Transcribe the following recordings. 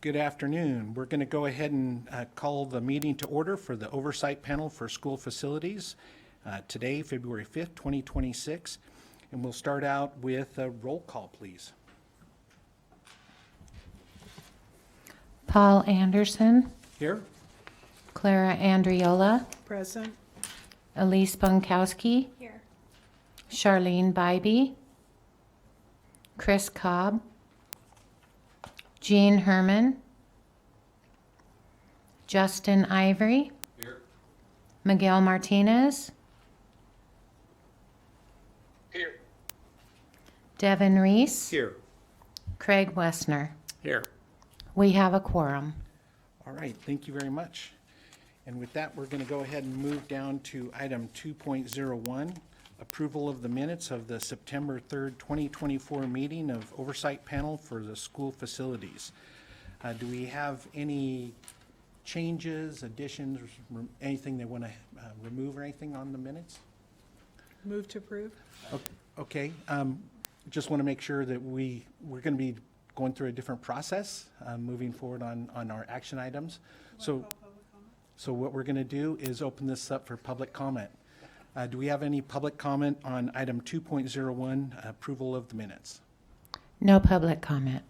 Good afternoon. We're going to go ahead and call the meeting to order for the Oversight Panel for School Facilities today, February 5th, 2026. And we'll start out with a roll call, please. Paul Anderson, Here. Clara Andriola, Present. Elise Bunkowski, Here. Charlene Bybee, Chris Cobb, Jean Herman, Justin Ivory, Here. Miguel Martinez, Here. Devin Reese, Here. Craig Wessner. Here. We have a quorum. All right, thank you very much. And with that, we're going to go ahead and move down to item 2.01, approval of the minutes of the September 3rd, 2024 meeting of Oversight Panel for the School Facilities. Do we have any changes, additions, anything they want to remove or anything on the minutes? Move to approve. Okay, just want to make sure that we're going to be going through a different process moving forward on our action items. So what we're going to do is open this up for public comment. Do we have any public comment on item 2.01, approval of the minutes? No public comment.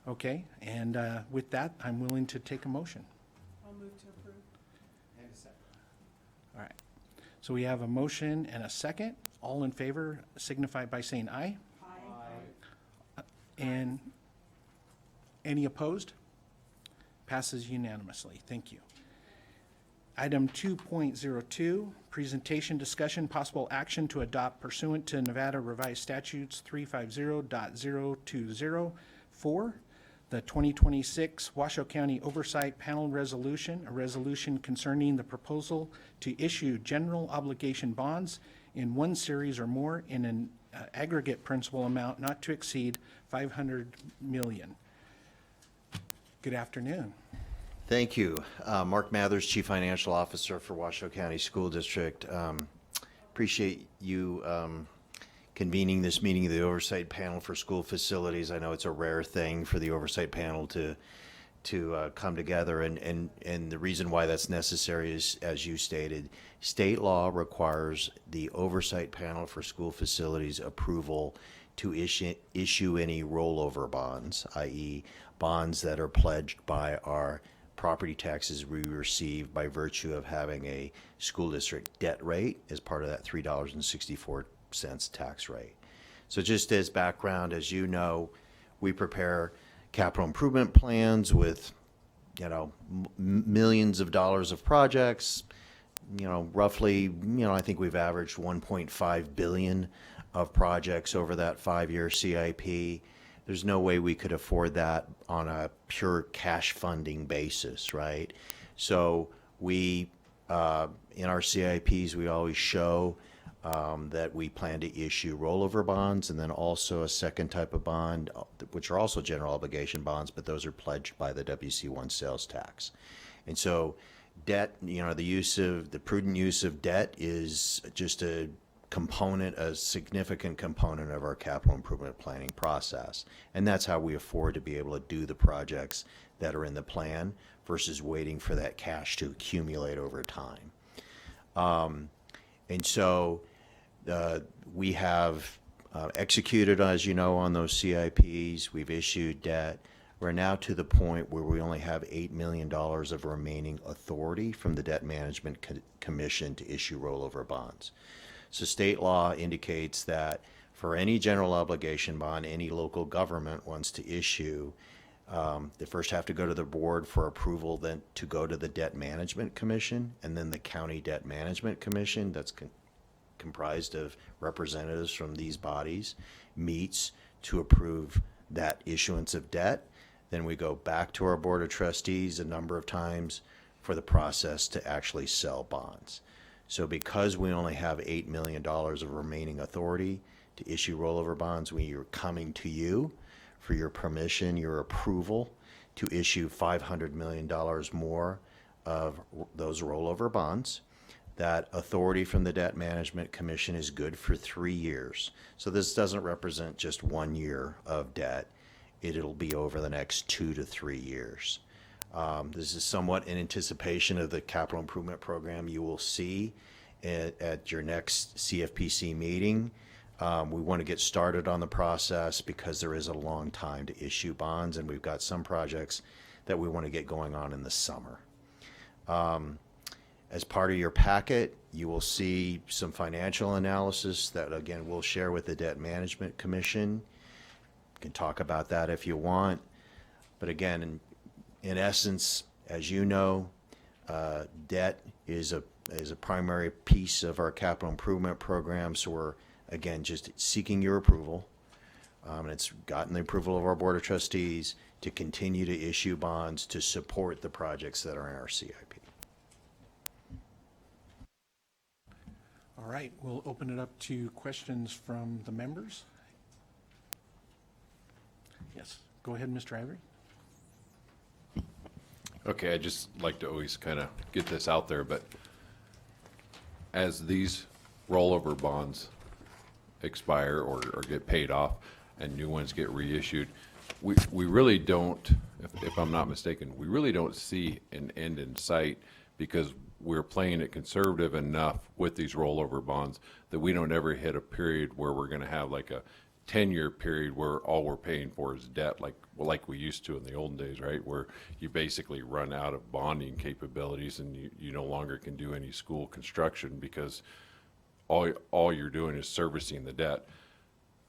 Okay, and with that, I'm willing to take a motion. I'll move to approve. And a second. All right, so we have a motion and a second. All in favor signify by saying aye. Aye. And any opposed? Passes unanimously. Thank you. Item 2.02, presentation, discussion, possible action to adopt pursuant to Nevada Revised Statutes 350.0204, the 2026 Washoe County Oversight Panel Resolution, a resolution concerning the proposal to issue general obligation bonds in one series or more in an aggregate principal amount not to exceed $500 million. Good afternoon. Thank you. Mark Mathers, Chief Financial Officer for Washoe County School District. Appreciate you convening this meeting of the Oversight Panel for School Facilities. I know it's a rare thing for the Oversight Panel to come together, and the reason why that's necessary is, as you stated, state law requires the Oversight Panel for School Facilities approval to issue any rollover bonds, i.e. bonds that are pledged by our property taxes we receive by virtue of having a school district debt rate as part of that $3.64 tax rate. So just as background, as you know, we prepare capital improvement plans with, millions of dollars of projects, roughly, I think we've averaged 1.5 billion of projects over that 5-year CIP. There's no way we could afford that on a pure cash funding basis, right? So we, in our CIPs, we always show that we plan to issue rollover bonds, and then also a second type of bond, which are also general obligation bonds, but those are pledged by the WC1 sales tax. And so debt, the prudent use of debt is just a significant component of our capital improvement planning process. And that's how we afford to be able to do the projects that are in the plan versus waiting for that cash to accumulate over time. And so we have executed, as you know, on those CIPs. We've issued debt. We're now to the point where we only have $8 million of remaining authority from the Debt Management Commission to issue rollover bonds. So state law indicates that for any general obligation bond any local government wants to issue, they first have to go to the board for approval, then to go to the Debt Management Commission, and then the County Debt Management Commission, that's comprised of representatives from these bodies, meets to approve that issuance of debt. Then we go back to our Board of Trustees a number of times for the process to actually sell bonds. So because we only have $8 million of remaining authority to issue rollover bonds, we are coming to you for your permission, your approval to issue $500 million more of those rollover bonds. That authority from the Debt Management Commission is good for 3 years. So this doesn't represent just 1 year of debt. it'll be over the next 2 to 3 years. This is somewhat in anticipation of the capital improvement program you will see at your next CFPC meeting. We want to get started on the process because there is a long time to issue bonds, and we've got some projects that we want to get going on in the summer. As part of your packet, you will see some financial analysis that, again, we'll share with the Debt Management Commission. You can talk about that if you want. But again, in essence, as you know, debt is a primary piece of our capital improvement program. So we're, again, just seeking your approval. And it's gotten the approval of our Board of Trustees to continue to issue bonds to support the projects that are in our CIP. All right, we'll open it up to questions from the members. Yes, go ahead, Mr. Ivory. Okay, I just like to always kind of get this out there, but as these rollover bonds expire or get paid off and new ones get reissued, we really don't, if I'm not mistaken, we really don't see an end in sight because we're playing it conservative enough with these rollover bonds that we don't ever hit a period where we're going to have like a 10-year period where all we're paying for is debt, like we used to in the olden days, right? Where you basically run out of bonding capabilities and you no longer can do any school construction because all you're doing is servicing the debt.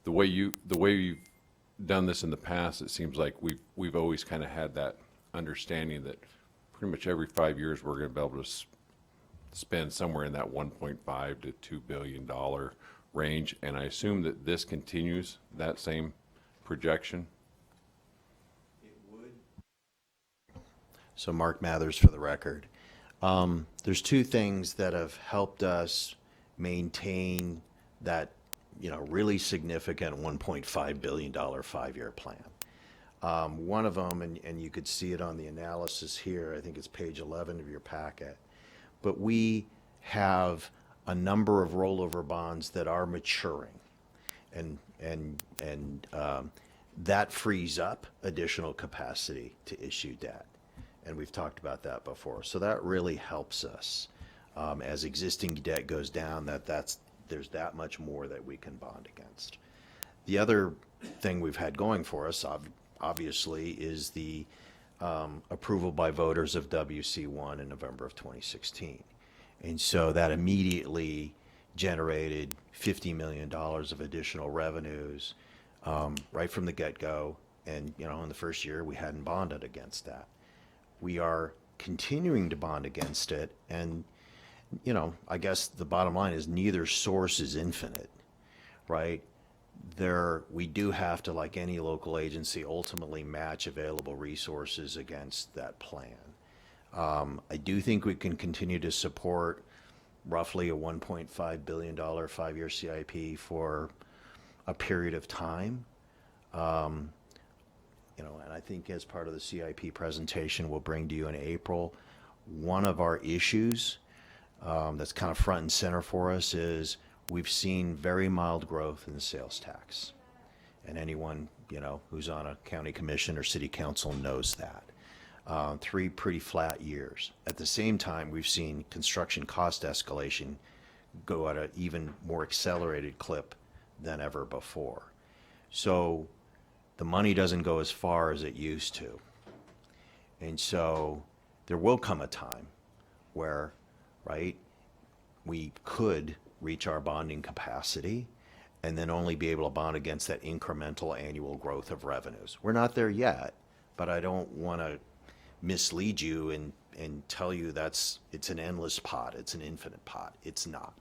The way you've done this in the past, it seems like we've always kind of had that understanding that pretty much every 5 years we're going to be able to spend somewhere in that $1.5 to $2 billion range, and I assume that this continues that same projection. It would. So Mark Mathers for the record. There's two things that have helped us maintain that, really significant $1.5 billion 5-year plan. One of them, and you could see it on the analysis here, I think it's page 11 of your packet, but we have a number of rollover bonds that are maturing, and that frees up additional capacity to issue debt, and we've talked about that before. So that really helps us as existing debt goes down. There's that much more that we can bond against. The other thing we've had going for us, obviously, is the approval by voters of WC1 in November of 2016. And so that immediately generated $50 million of additional revenues right from the get-go. And, in the first year, we hadn't bonded against that. We are continuing to bond against it. And, I guess the bottom line is neither source is infinite, right? We do have to, like any local agency, ultimately match available resources against that plan. I do think we can continue to support roughly a $1.5 billion 5-year CIP for a period of time. And I think as part of the CIP presentation we'll bring to you in April, one of our issues that's kind of front and center for us is we've seen very mild growth in the sales tax. And anyone, who's on a county commission or city council knows that. 3 pretty flat years. At the same time, we've seen construction cost escalation go at an even more accelerated clip than ever before. So the money doesn't go as far as it used to. And so there will come a time where, right, we could reach our bonding capacity and then only be able to bond against that incremental annual growth of revenues. We're not there yet, but I don't want to mislead you and tell you it's an endless pot, it's an infinite pot. It's not.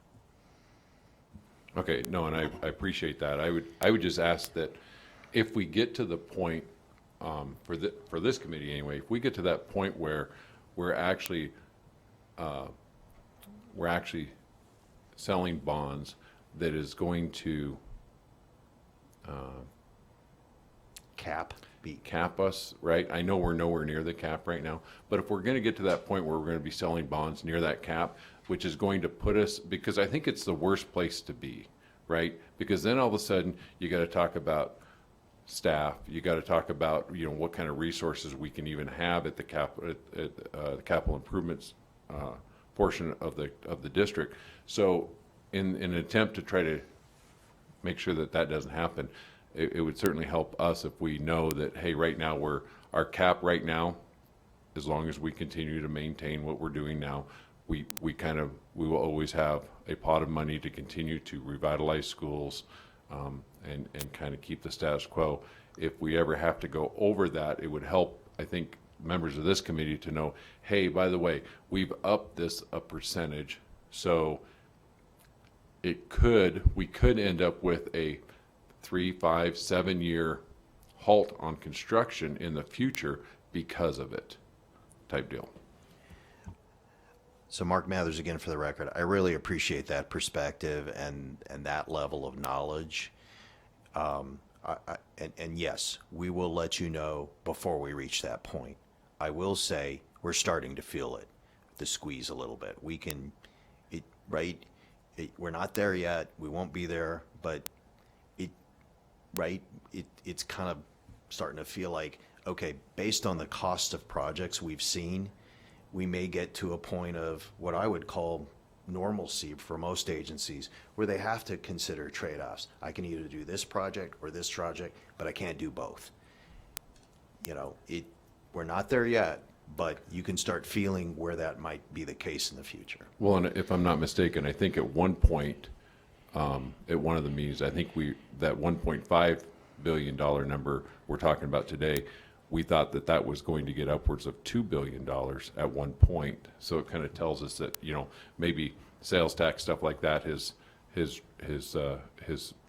Okay, no, and I appreciate that. I would just ask that if we get to the point for this committee anyway, if we get to that point where we're actually selling bonds that is going to cap us, right? I know we're nowhere near the cap right now, but if we're going to get to that point where we're going to be selling bonds near that cap, which is going to put us, because I think it's the worst place to be, right? Because then all of a sudden you got to talk about staff. You got to talk about, what kind of resources we can even have at the capital improvements portion of the district. So in an attempt to try to make sure that doesn't happen, it would certainly help us if we know that, hey, right now our cap right now, as long as we continue to maintain what we're doing now, we will always have a pot of money to continue to revitalize schools, and kind of keep the status quo. If we ever have to go over that, it would help, I think, members of this committee to know, hey, by the way, we've upped this a percentage, so we could end up with a 3, 5, 7 year halt on construction in the future because of it, type deal. So Mark Mathers, again, for the record, I really appreciate that perspective and that level of knowledge. And yes, we will let you know before we reach that point. I will say we're starting to feel it, the squeeze a little bit. We're not there yet. We won't be there, but it's kind of starting to feel like, okay, based on the cost of projects we've seen, we may get to a point of what I would call normalcy for most agencies, where they have to consider trade-offs. I can either do this project or this project, but I can't do both. We're not there yet, but you can start feeling where that might be the case in the future. Well, and if I'm not mistaken, I think at one point, at one of the meetings, I think that $1.5 billion number we're talking about today, we thought that was going to get upwards of $2 billion at one point. So it kind of tells us that, maybe sales tax, stuff like that has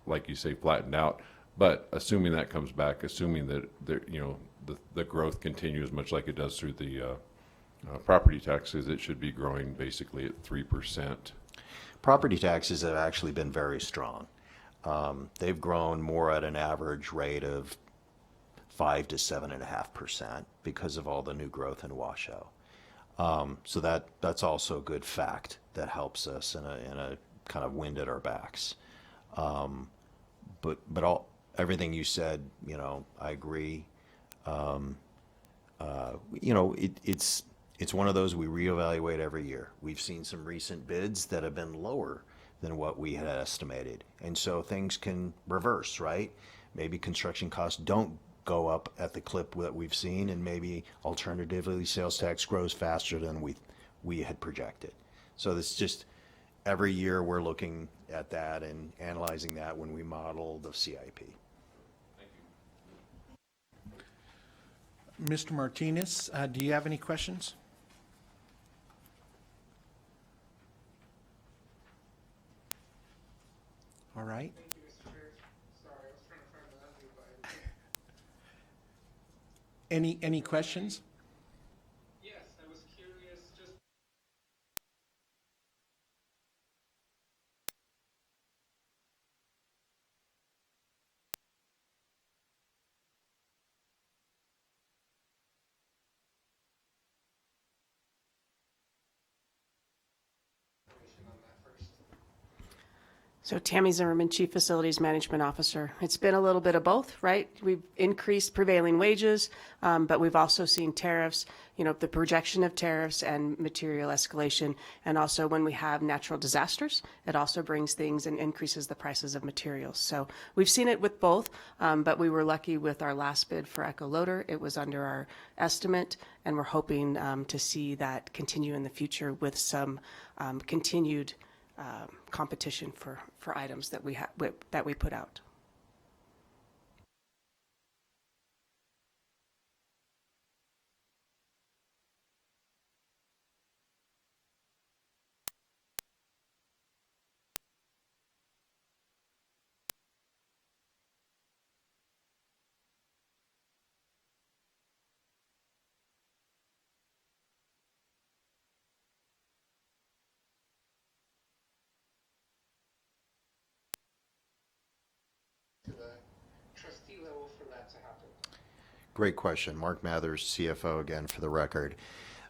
like you say, flattened out. But assuming that comes back, assuming that the growth continues much like it does through the property taxes, it should be growing basically at 3%. Property taxes have actually been very strong. They've grown more at an average rate of 5 to 7.5% because of all the new growth in washout. So that's also a good fact that helps us in a kind of wind at our backs. But everything you said, I agree. It's one of those we reevaluate every year. We've seen some recent bids that have been lower than what we had estimated, and so things can reverse, right? Maybe construction costs don't go up at the clip that we've seen, and maybe alternatively sales tax grows faster than we had projected. So it's just every year we're looking at that and analyzing that when we model the CIP. Mr. Martinez, do you have any questions? All right. Thank you, Mr. Chair. Sorry, I was trying to find the unmute button. Any questions? Yes, I was curious, just on that first. So Tammy Zimmerman, Chief Facilities Management Officer. It's been a little bit of both, right? We've increased prevailing wages, but we've also seen tariffs, the projection of tariffs and material escalation. And also when we have natural disasters, it also brings things and increases the prices of materials. So we've seen it with both, but we were lucky with our last bid for Echo Loader. It was under our estimate, and we're hoping to see that continue in the future with some continued competition for items that we put out. To the trustee level for that to happen. Great question. Mark Mathers, CFO, again, for the record.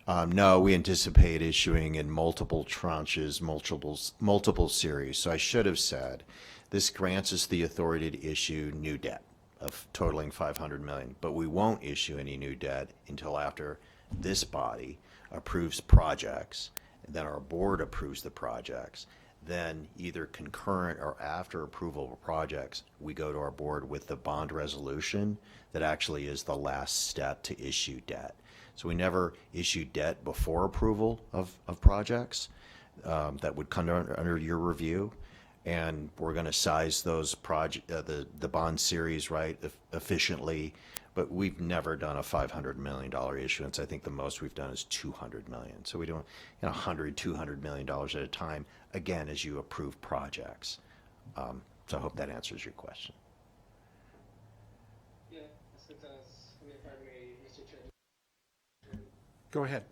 No, we anticipate issuing in multiple tranches, multiple series. So I should have said, this grants us the authority to issue new debt. of totaling 500 million. But we won't issue any new debt until after this body approves projects, then our board approves the projects. Then either concurrent or after approval of projects, we go to our board with the bond resolution that actually is the last step to issue debt. So we never issue debt before approval of projects that would come under your review. And we're going to size those the bond series right efficiently, but we've never done a $500 million issuance. I think the most we've done is $200 million. So we do $100, $200 million at a time, again, as you approve projects. So I hope that answers your question. Yes, it does. And if I may, Mr. Chair. Go ahead.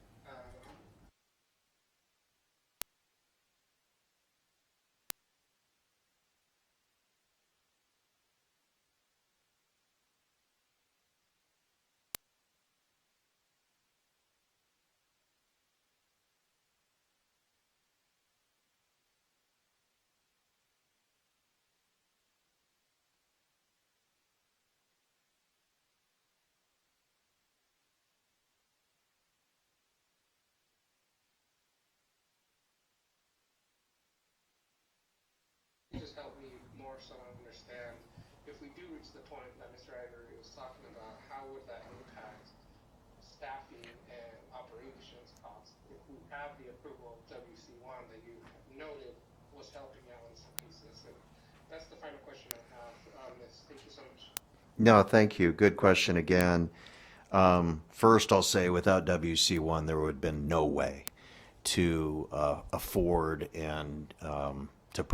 Just help me more so understand, if we do reach the point that Mr. Ivory was talking about, how would that impact staffing and operations costs if we have the approval of WC1 that you noted was helping out in some pieces? And that's the final question I have on this. Thank you so much. No, thank you. Good question again. First, I'll say without WC1, there would have been no way to afford and to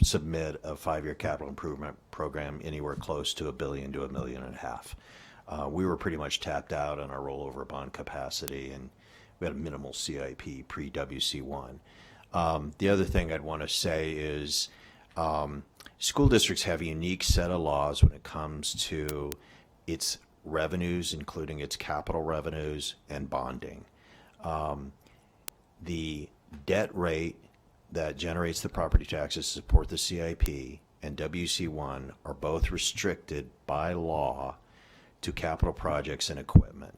submit a 5-year capital improvement program anywhere close to $1 billion to $1.5 million. We were pretty much tapped out on our rollover bond capacity, and we had a minimal CIP pre-WC1. The other thing I'd want to say is school districts have a unique set of laws when it comes to its revenues, including its capital revenues and bonding. The debt rate that generates the property taxes to support the CIP and WC1 are both restricted by law to capital projects and equipment.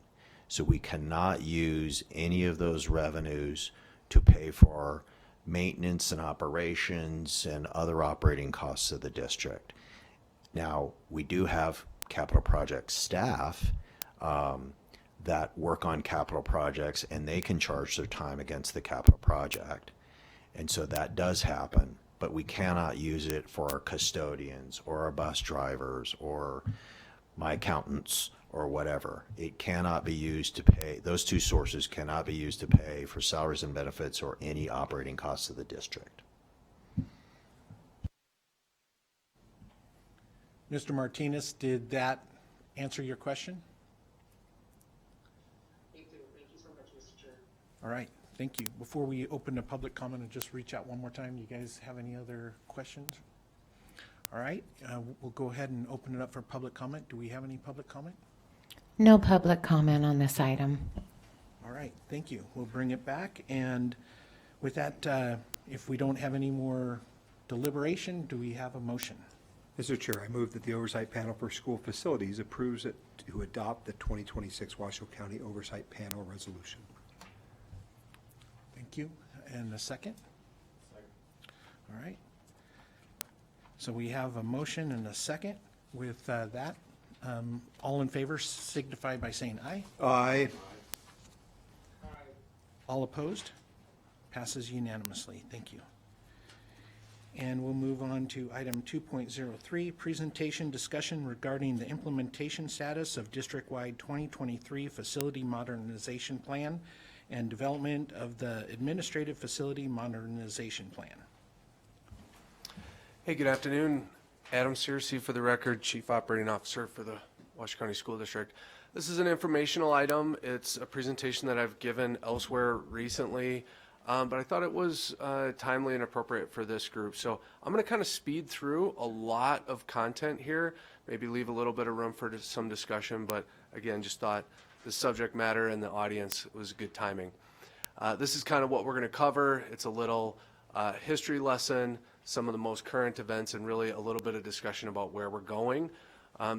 So we cannot use any of those revenues to pay for maintenance and operations and other operating costs of the district. Now, we do have capital project staff that work on capital projects, and they can charge their time against the capital project. And so that does happen, but we cannot use it for our custodians or our bus drivers or my accountants or whatever. It cannot be used to pay, those two sources cannot be used to pay for salaries and benefits or any operating costs of the district. Mr. Martinez, did that answer your question? Thank you so much, Mr. Chair. All right, thank you. Before we open to public comment, and just reach out one more time, you guys have any other questions? All right, we'll go ahead and open it up for public comment. Do we have any public comment? No public comment on this item. All right, thank you. We'll bring it back. And with that, if we don't have any more deliberation, do we have a motion? Mr. Chair, I move that the Oversight Panel for School Facilities approves it to adopt the 2026 Washoe County Oversight Panel Resolution. Thank you. And a second? Second. All right. So we have a motion and a second. With that, all in favor signify by saying aye. Aye. All opposed? Passes unanimously. Thank you. And we'll move on to item 2.03, presentation discussion regarding the implementation status of district-wide 2023 Facility Modernization Plan and development of the Administrative Facility Modernization Plan. Hey, good afternoon. Adam Searcy, for the record, Chief Operating Officer for the Washoe County School District. This is an informational item. It's a presentation that I've given elsewhere recently, but I thought it was timely and appropriate for this group. So I'm going to kind of speed through a lot of content here, maybe leave a little bit of room for some discussion, but again, just thought the subject matter and the audience was good timing. This is kind of what we're going to cover. It's a little history lesson, some of the most current events, and really a little bit of discussion about where we're going.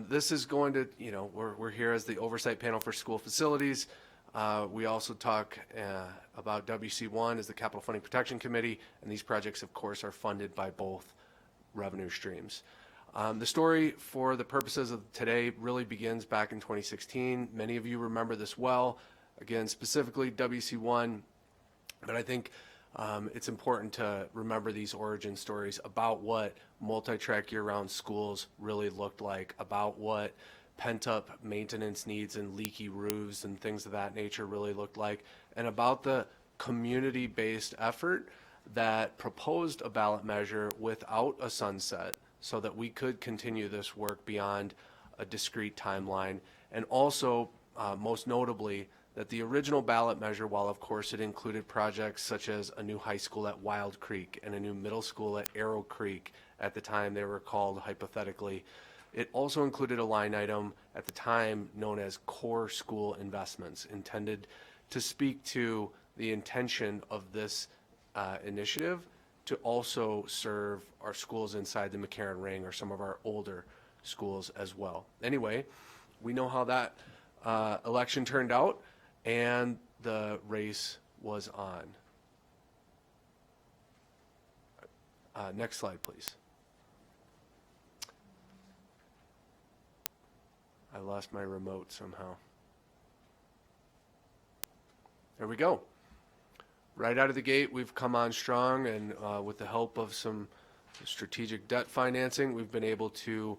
This is going to, we're here as the Oversight Panel for School Facilities. We also talk about WC1 as the Capital Funding Protection Committee, and these projects, of course, are funded by both revenue streams. The story for the purposes of today really begins back in 2016. Many of you remember this well. Again, specifically WC1, but I think it's important to remember these origin stories about what multi-track year-round schools really looked like, about what pent-up maintenance needs and leaky roofs and things of that nature really looked like, and about the community-based effort that proposed a ballot measure without a sunset so that we could continue this work beyond a discrete timeline. And also, most notably, that the original ballot measure, while of course it included projects such as a new high school at Wild Creek and a new middle school at Arrow Creek, at the time they were called hypothetically, it also included a line item at the time known as core school investments, intended to speak to the intention of this initiative to also serve our schools inside the McCarran Ring or some of our older schools as well. Anyway, we know how that election turned out, and the race was on. Next slide, please. I lost my remote somehow. There we go. Right out of the gate, we've come on strong, and with the help of some strategic debt financing, we've been able to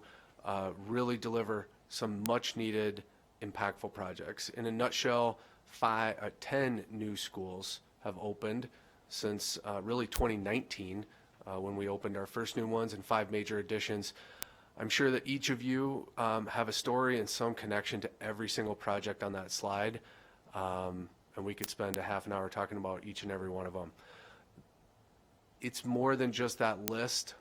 really deliver some much needed impactful projects. In a nutshell, 10 new schools have opened since really 2019 when we opened our first new ones, and 5 major additions. I'm sure that each of you have a story and some connection to every single project on that slide, and we could spend a half an hour talking about each and every one of them. It's more than just that list.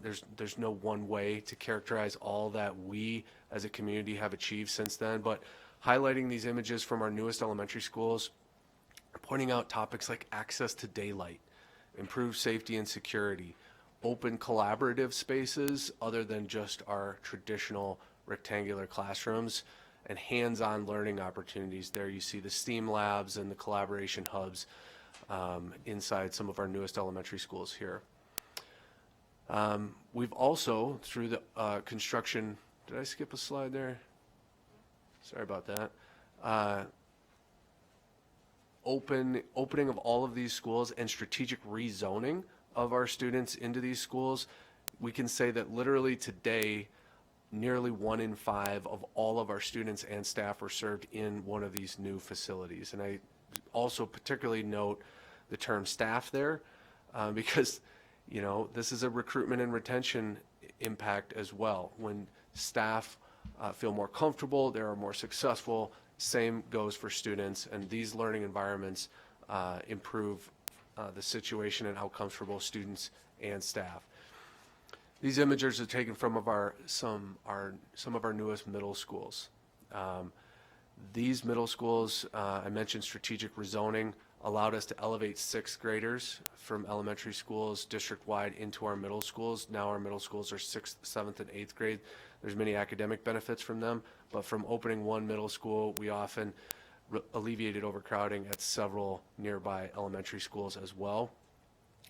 There's no one way to characterize all that we as a community have achieved since then, but highlighting these images from our newest elementary schools, pointing out topics like access to daylight, improved safety and security, open collaborative spaces other than just our traditional rectangular classrooms, and hands-on learning opportunities. There you see the STEAM labs and the collaboration hubs inside some of our newest elementary schools here. We've also, through the construction, did I skip a slide there? Sorry about that. Opening of all of these schools and strategic rezoning of our students into these schools, we can say that literally today, nearly 1 in 5 of all of our students and staff were served in one of these new facilities. And I also particularly note the term staff there, because this is a recruitment and retention impact as well. When staff feel more comfortable, they are more successful. Same goes for students, and these learning environments improve the situation and outcomes for both students and staff. These images are taken from some of our newest middle schools. These middle schools, I mentioned strategic rezoning, allowed us to elevate 6th graders from elementary schools district-wide into our middle schools. Now our middle schools are 6th, 7th, and 8th grade. There's many academic benefits from them, but from opening one middle school, we often alleviated overcrowding at several nearby elementary schools as well.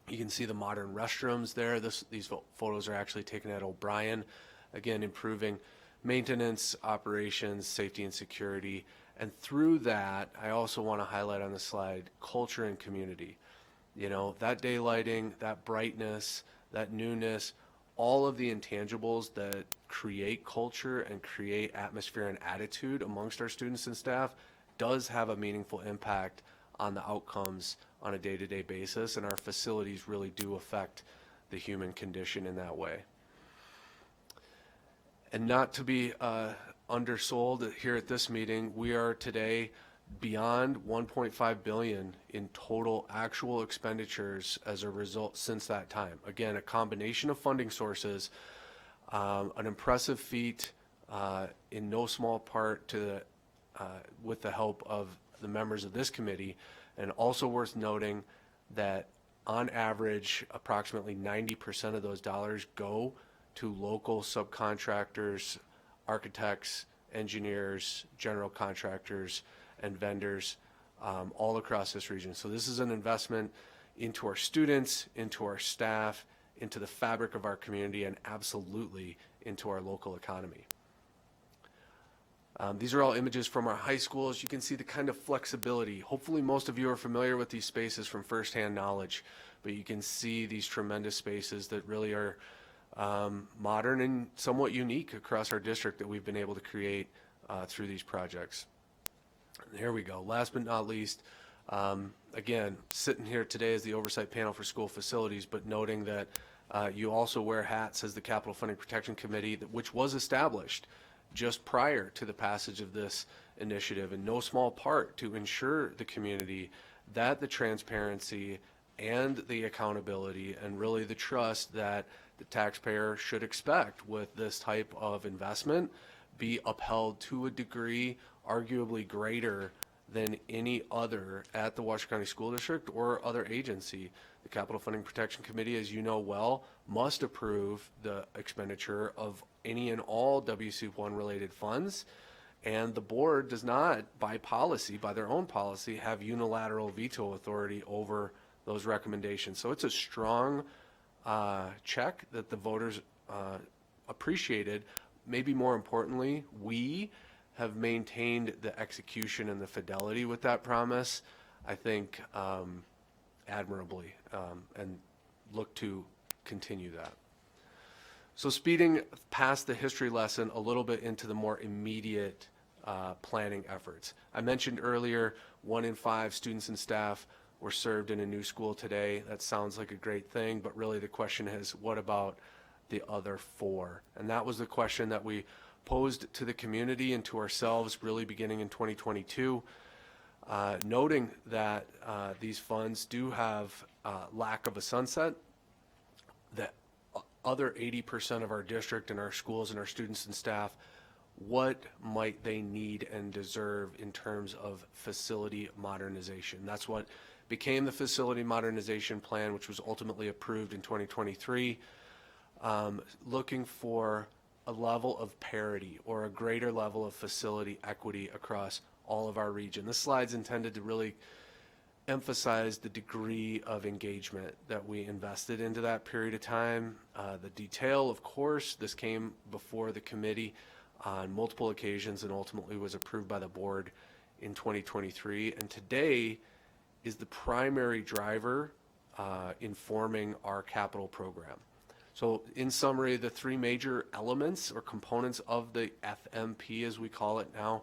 You can see the modern restrooms there. These photos are actually taken at O'Brien, again improving maintenance, operations, safety and security. And through that, I also want to highlight on the slide culture and community. That daylighting, that brightness, that newness, all of the intangibles that create culture and create atmosphere and attitude amongst our students and staff does have a meaningful impact on the outcomes on a day-to-day basis, and our facilities really do affect the human condition in that way. And not to be undersold here at this meeting, we are today beyond 1.5 billion in total actual expenditures as a result since that time. Again, a combination of funding sources, an impressive feat in no small part with the help of the members of this committee, and also worth noting that on average, approximately 90% of those dollars go to local subcontractors architects, engineers, general contractors, and vendors all across this region. So this is an investment into our students, into our staff, into the fabric of our community, and absolutely into our local economy. These are all images from our high schools. You can see the kind of flexibility. Hopefully most of you are familiar with these spaces from firsthand knowledge, but you can see these tremendous spaces that really are modern and somewhat unique across our district that we've been able to create through these projects. There we go. Last but not least, again, sitting here today as the Oversight Panel for School Facilities, but noting that you also wear hats as the Capital Funding Protection Committee, which was established just prior to the passage of this initiative, in no small part to ensure the community that the transparency and the accountability and really the trust that the taxpayer should expect with this type of investment be upheld to a degree arguably greater than any other at the Washoe County School District or other agency. The Capital Funding Protection Committee, as you know well, must approve the expenditure of any and all WC1 related funds, and the board does not, by policy, by their own policy, have unilateral veto authority over those recommendations. So it's a strong check that the voters appreciated. Maybe more importantly, we have maintained the execution and the fidelity with that promise, I think, admirably, and look to continue that. So speeding past the history lesson a little bit into the more immediate planning efforts. I mentioned earlier 1 in 5 students and staff were served in a new school today. That sounds like a great thing, but really the question is, what about the other 4? And that was the question that we posed to the community and to ourselves really beginning in 2022, noting that these funds do have lack of a sunset, that other 80% of our district and our schools and our students and staff, what might they need and deserve in terms of facility modernization? That's what became the Facility Modernization Plan, which was ultimately approved in 2023, looking for a level of parity or a greater level of facility equity across all of our region. This slide's intended to really emphasize the degree of engagement that we invested into that period of time. The detail, of course, this came before the committee on multiple occasions and ultimately was approved by the board in 2023. And today is the primary driver informing our capital program. So in summary, the 3 major elements or components of the FMP, as we call it now,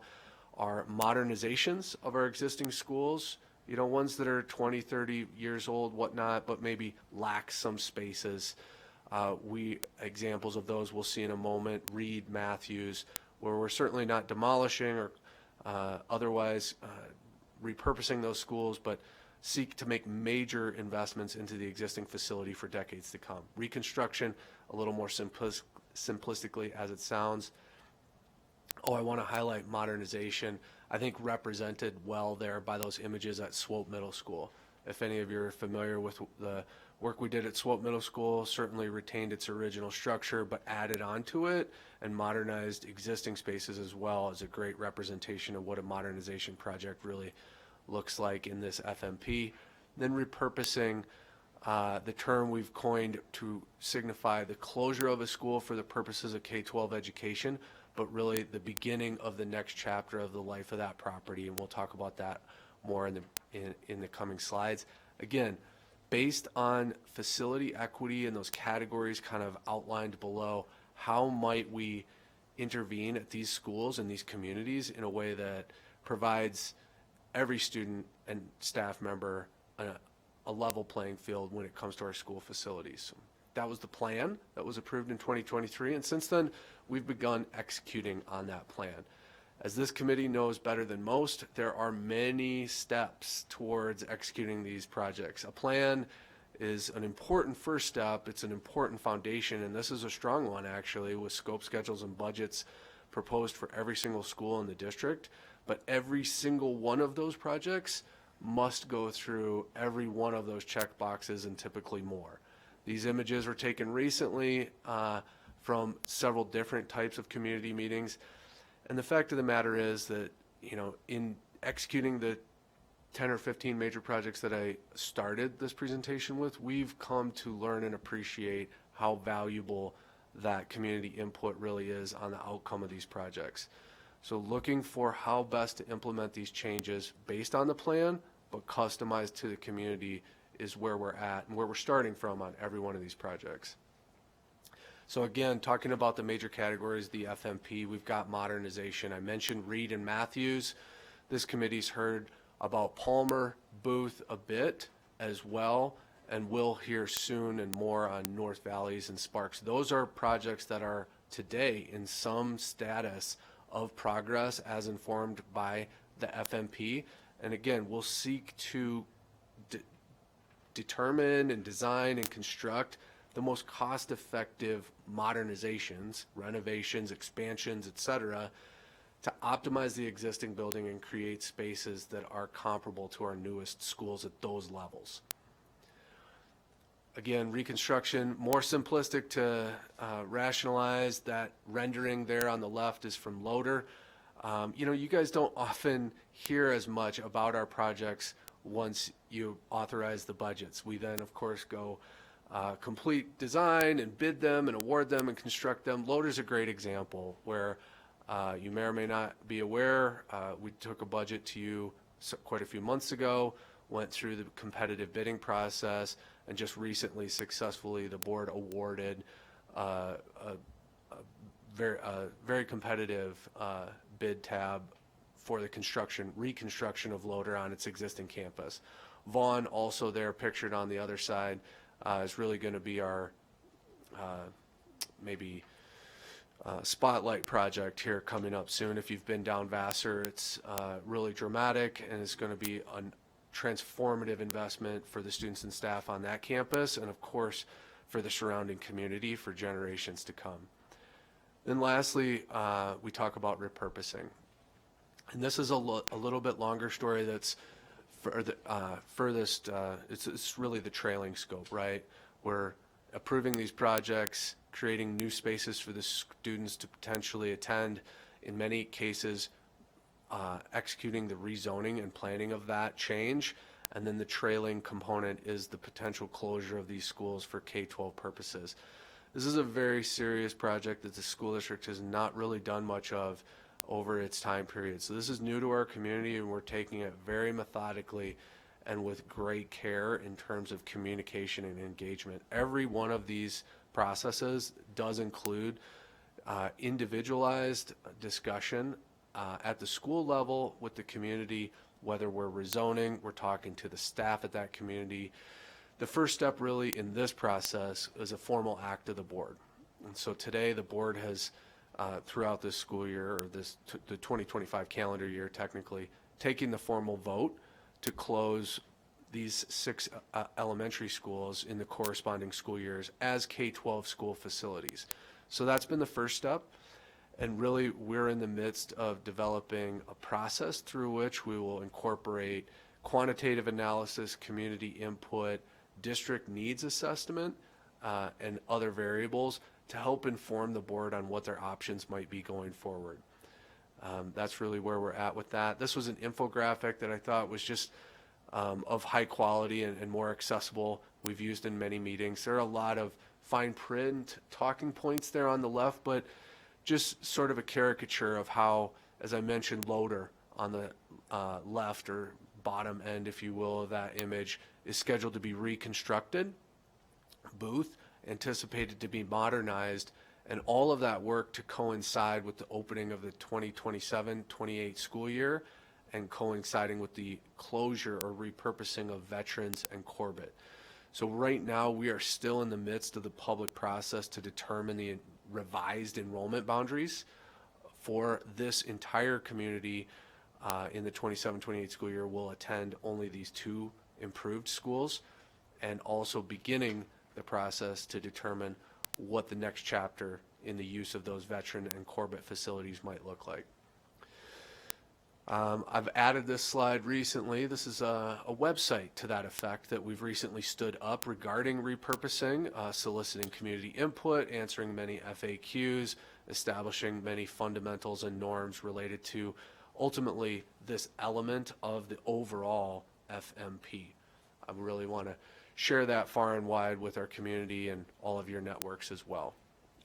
are modernizations of our existing schools, ones that are 20, 30 years old, whatnot, but maybe lack some spaces. Examples of those we'll see in a moment, Reed, Matthews, where we're certainly not demolishing or otherwise repurposing those schools, but seek to make major investments into the existing facility for decades to come. Reconstruction, a little more simplistically as it sounds. I want to highlight modernization, I think represented well there by those images at Swope Middle School. If any of you are familiar with the work we did at Swope Middle School, certainly retained its original structure, but added onto it and modernized existing spaces as well, as a great representation of what a modernization project really looks like in this FMP. Then repurposing, the term we've coined to signify the closure of a school for the purposes of K-12 education, but really the beginning of the next chapter of the life of that property, and we'll talk about that more in the coming slides. Again, based on facility equity and those categories kind of outlined below, how might we intervene at these schools and these communities in a way that provides every student and staff member a level playing field when it comes to our school facilities. That was the plan that was approved in 2023, and since then we've begun executing on that plan. As this committee knows better than most, there are many steps towards executing these projects. A plan is an important first step, it's an important foundation, and this is a strong one actually, with scope, schedules, and budgets proposed for every single school in the district. But every single one of those projects must go through every one of those check boxes and typically more. These images were taken recently from several different types of community meetings. And the fact of the matter is that, in executing the 10 or 15 major projects that I started this presentation with, we've come to learn and appreciate how valuable that community input really is on the outcome of these projects. So looking for how best to implement these changes based on the plan, but customized to the community is where we're at and where we're starting from on every one of these projects. So again, talking about the major categories, the FMP, we've got modernization. I mentioned Reed and Matthews. This committee's heard about Palmer, Booth a bit as well, and we'll hear soon and more on North Valleys and Sparks. Those are projects that are today in some status of progress as informed by the FMP. And again, we'll seek to determine and design and construct the most cost-effective modernizations, renovations, expansions, etc., to optimize the existing building and create spaces that are comparable to our newest schools at those levels. Again, reconstruction, more simplistic to rationalize. That rendering there on the left is from Loader. You guys don't often hear as much about our projects once you authorize the budgets. We then, of course, go complete design and bid them and award them and construct them. Loader's a great example where you may or may not be aware, we took a budget to you quite a few months ago, went through the competitive bidding process, and just recently successfully the board awarded a very competitive bid tab for the reconstruction of Loader on its existing campus. Vaughn, also there pictured on the other side, is really going to be our maybe spotlight project here coming up soon. If you've been down Vassar, it's really dramatic, and it's going to be a transformative investment for the students and staff on that campus, and of course for the surrounding community for generations to come. Then lastly, we talk about repurposing. And this is a little bit longer story that's furthest, it's really the trailing scope, right? We're approving these projects, creating new spaces for the students to potentially attend, in many cases executing the rezoning and planning of that change, and then the trailing component is the potential closure of these schools for K-12 purposes. This is a very serious project that the school district has not really done much of over its time period. So this is new to our community, and we're taking it very methodically and with great care in terms of communication and engagement. Every one of these processes does include individualized discussion at the school level with the community, whether we're rezoning, we're talking to the staff at that community. The first step really in this process is a formal act of the board. And so today the board has, throughout this school year, or the 2025 calendar year technically, taking the formal vote to close these 6 elementary schools in the corresponding school years as K-12 school facilities. So that's been the first step. And really, we're in the midst of developing a process through which we will incorporate quantitative analysis, community input, district needs assessment, and other variables to help inform the board on what their options might be going forward. That's really where we're at with that. This was an infographic that I thought was just of high quality and more accessible. We've used in many meetings. There are a lot of fine print talking points there on the left, but just sort of a caricature of how, as I mentioned, Loader on the left or bottom end, if you will, of that image is scheduled to be reconstructed. Booth anticipated to be modernized, and all of that work to coincide with the opening of the 2027-28 school year and coinciding with the closure or repurposing of Veterans and Corbett. So right now we are still in the midst of the public process to determine the revised enrollment boundaries for this entire community in the 27-28 school year. Will attend only these 2 improved schools, and also beginning the process to determine what the next chapter in the use of those Veteran and Corbett facilities might look like. I've added this slide recently. This is a website to that effect that we've recently stood up regarding repurposing, soliciting community input, answering many FAQs, establishing many fundamentals and norms related to ultimately this element of the overall FMP. I really want to share that far and wide with our community and all of your networks as well.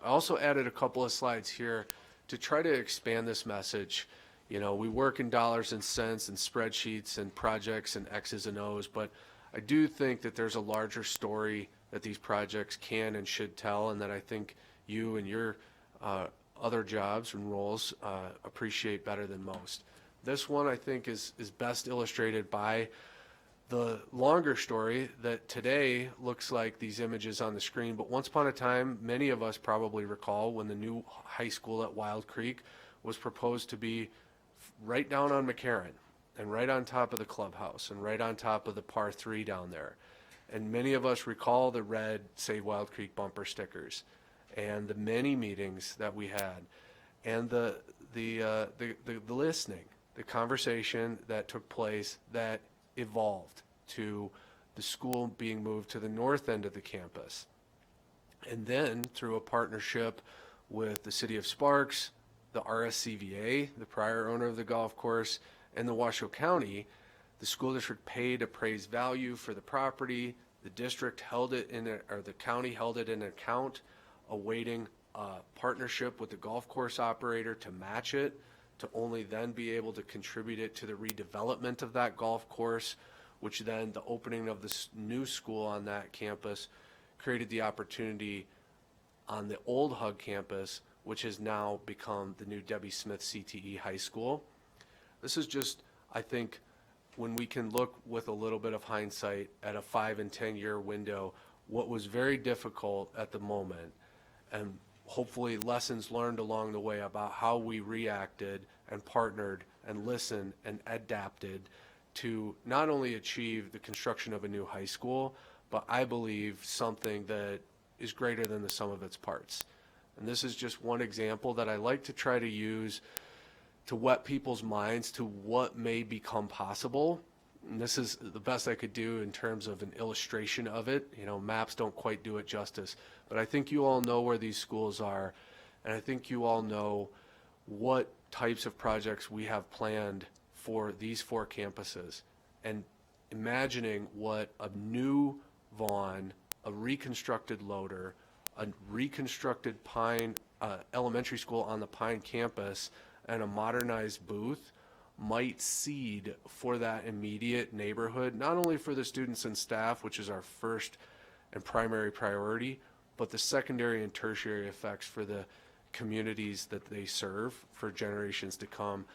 I also added a couple of slides here to try to expand this message. You know, we work in dollars and cents and spreadsheets and projects and X's and O's, but I do think that there's a larger story that these projects can and should tell, and that I think you and your other jobs and roles appreciate better than most. This one, I think, is best illustrated by the longer story that today looks like these images on the screen, but once upon a time, many of us probably recall when the new high school at Wild Creek was proposed to be right down on McCarran and right on top of the clubhouse and right on top of the par 3 down there. And many of us recall the red Save Wild Creek bumper stickers and the many meetings that we had and the listening, the conversation that took place that evolved to the school being moved to the north end of the campus. And then through a partnership with the City of Sparks, the RSCVA, the prior owner of the golf course, and the Washoe County, the school district paid appraised value for the property. The district held it in, or the county held it in account, awaiting a partnership with the golf course operator to match it, to only then be able to contribute it to the redevelopment of that golf course, which then the opening of this new school on that campus created the opportunity on the old Hug campus, which has now become the new Debbie Smith CTE High School. This is just, I think, when we can look with a little bit of hindsight at a 5 and 10 year window, what was very difficult at the moment, and hopefully lessons learned along the way about how we reacted and partnered and listened and adapted to not only achieve the construction of a new high school, but I believe something that is greater than the sum of its parts. And this is just one example that I like to try to use to whet people's minds to what may become possible. And this is the best I could do in terms of an illustration of it. You know, maps don't quite do it justice, but I think you all know where these schools are, and I think you all know what types of projects we have planned for these 4 campuses. And imagining what a new Vaughn, a reconstructed Loader, a reconstructed Pine elementary school on the Pine campus, and a modernized Booth might seed for that immediate neighborhood, not only for the students and staff, which is our first and primary priority, but the secondary and tertiary effects for the communities that they serve for generations to come.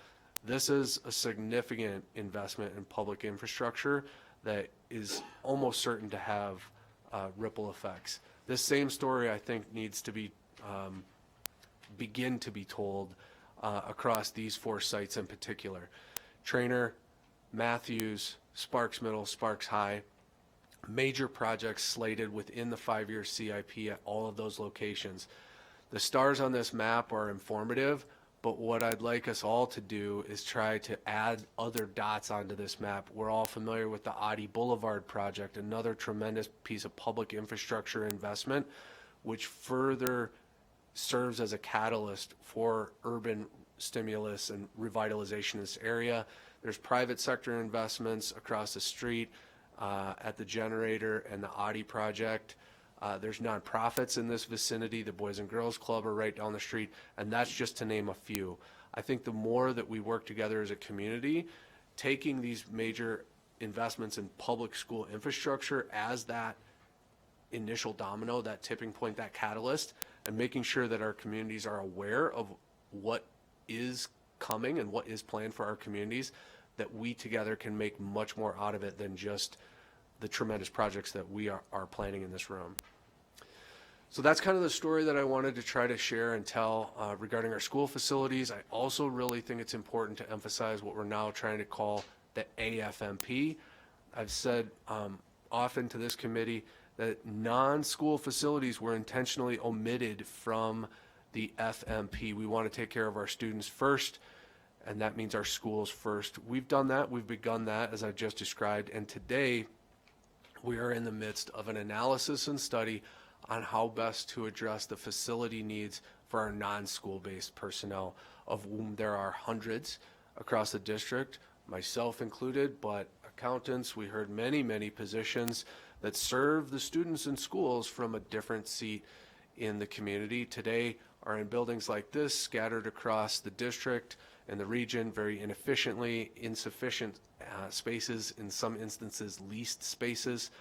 This is a significant investment in public infrastructure that is almost certain to have ripple effects. This same story, I think, needs to be begin to be told across these 4 sites in particular. Trainer, Matthews, Sparks Middle, Sparks High, major projects slated within the 5-year CIP at all of those locations. The stars on this map are informative, but what I'd like us all to do is try to add other dots onto this map. We're all familiar with the Oddie Boulevard project, another tremendous piece of public infrastructure investment, which further serves as a catalyst for urban stimulus and revitalization in this area. There's private sector investments across the street at the generator and the Audi project. There's nonprofits in this vicinity. The Boys and Girls Club are right down the street, and that's just to name a few. I think the more that we work together as a community, taking these major investments in public school infrastructure as that initial domino, that tipping point, that catalyst, and making sure that our communities are aware of what is coming and what is planned for our communities, that we together can make much more out of it than just the tremendous projects that we are planning in this room. So that's kind of the story that I wanted to try to share and tell regarding our school facilities. I also really think it's important to emphasize what we're now trying to call the AFMP. I've said often to this committee that non-school facilities were intentionally omitted from the FMP. We want to take care of our students first, and that means our schools first. We've done that. We've begun that, as I just described. And today, we are in the midst of an analysis and study on how best to address the facility needs for our non-school-based personnel, of whom there are hundreds across the district, myself included, but accountants, we heard many positions that serve the students in schools from a different seat in the community today are in buildings like this, scattered across the district and the region very inefficiently, insufficient spaces, in some instances leased spaces.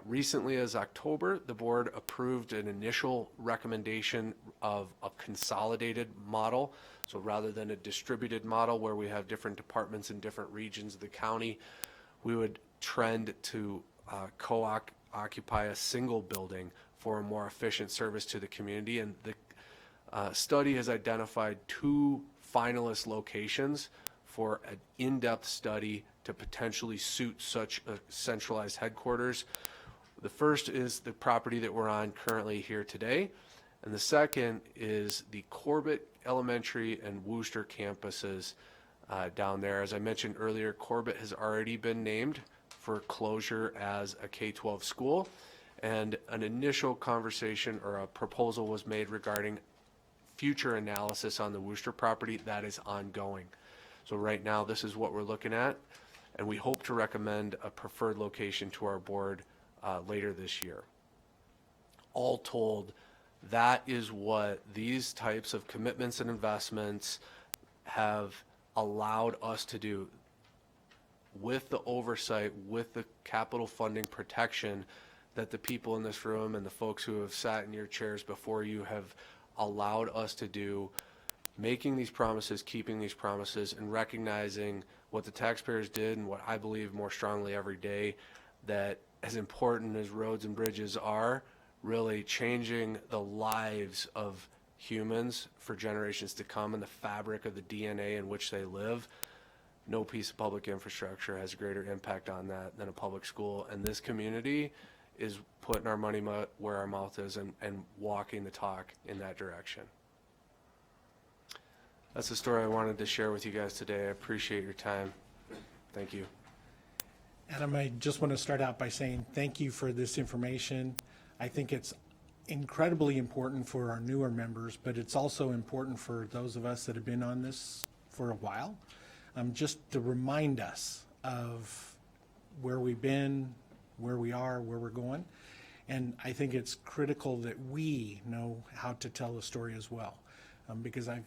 Recently, as October, the board approved an initial recommendation of a consolidated model. So rather than a distributed model where we have different departments in different regions of the county, we would trend to co-occupy a single building for a more efficient service to the community. And the study has identified 2 finalist locations for an in-depth study to potentially suit such a centralized headquarters. The first is the property that we're on currently here today, and the second is the Corbett Elementary and Wooster campuses down there. As I mentioned earlier, Corbett has already been named for closure as a K-12 school, and an initial conversation or a proposal was made regarding future analysis on the Wooster property. That is ongoing. So right now, this is what we're looking at, and we hope to recommend a preferred location to our board later this year. All told, that is what these types of commitments and investments have allowed us to do with the oversight, with the capital funding protection that the people in this room and the folks who have sat in your chairs before you have allowed us to do, making these promises, keeping these promises, and recognizing what the taxpayers did and what I believe more strongly every day, that as important as roads and bridges are, really changing the lives of humans for generations to come and the fabric of the DNA in which they live, no piece of public infrastructure has a greater impact on that than a public school. And this community is putting our money where our mouth is and walking the talk in that direction. That's the story I wanted to share with you guys today. I appreciate your time. Thank you. Adam, I just want to start out by saying thank you for this information. I think it's incredibly important for our newer members, but it's also important for those of us that have been on this for a while, just to remind us of where we've been, where we are, where we're going. And I think it's critical that we know how to tell the story as well, because I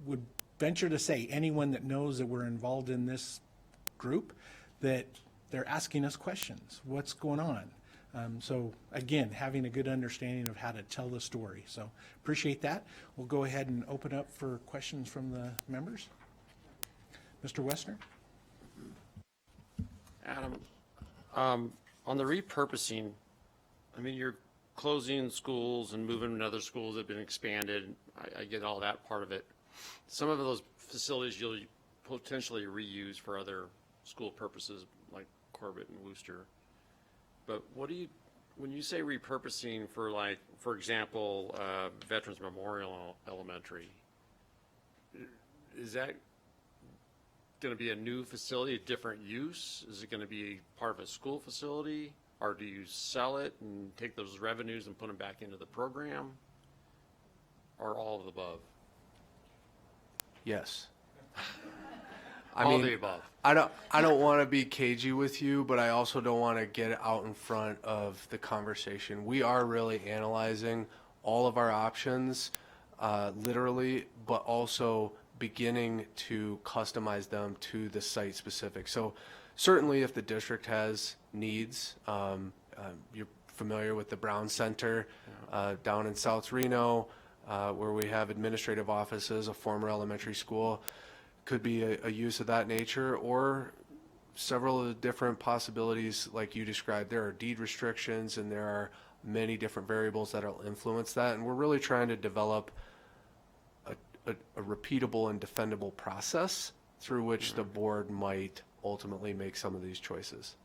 would venture to say anyone that knows that we're involved in this group, that they're asking us questions. What's going on? So again, having a good understanding of how to tell the story. So appreciate that. We'll go ahead and open up for questions from the members. Mr. Westner? Adam, on the repurposing, I mean, you're closing schools and moving to other schools that have been expanded. I get all that part of it. Some of those facilities you'll potentially reuse for other school purposes, like Corbett and Wooster. But what do you, when you say repurposing for, like, for example, Veterans Memorial Elementary, is that going to be a new facility, a different use? Is it going to be part of a school facility? Or do you sell it and take those revenues and put them back into the program? Or all of the above? Yes. All of the above. I don't want to be cagey with you, but I also don't want to get out in front of the conversation. We are really analyzing all of our options, literally, but also beginning to customize them to the site specific. So certainly if the district has needs, you're familiar with the Brown Center down in South Reno, where we have administrative offices, a former elementary school, could be a use of that nature, or several of the different possibilities like you described. There are deed restrictions and there are many different variables that will influence that, and we're really trying to develop a repeatable and defendable process through which the board might ultimately make some of these choices.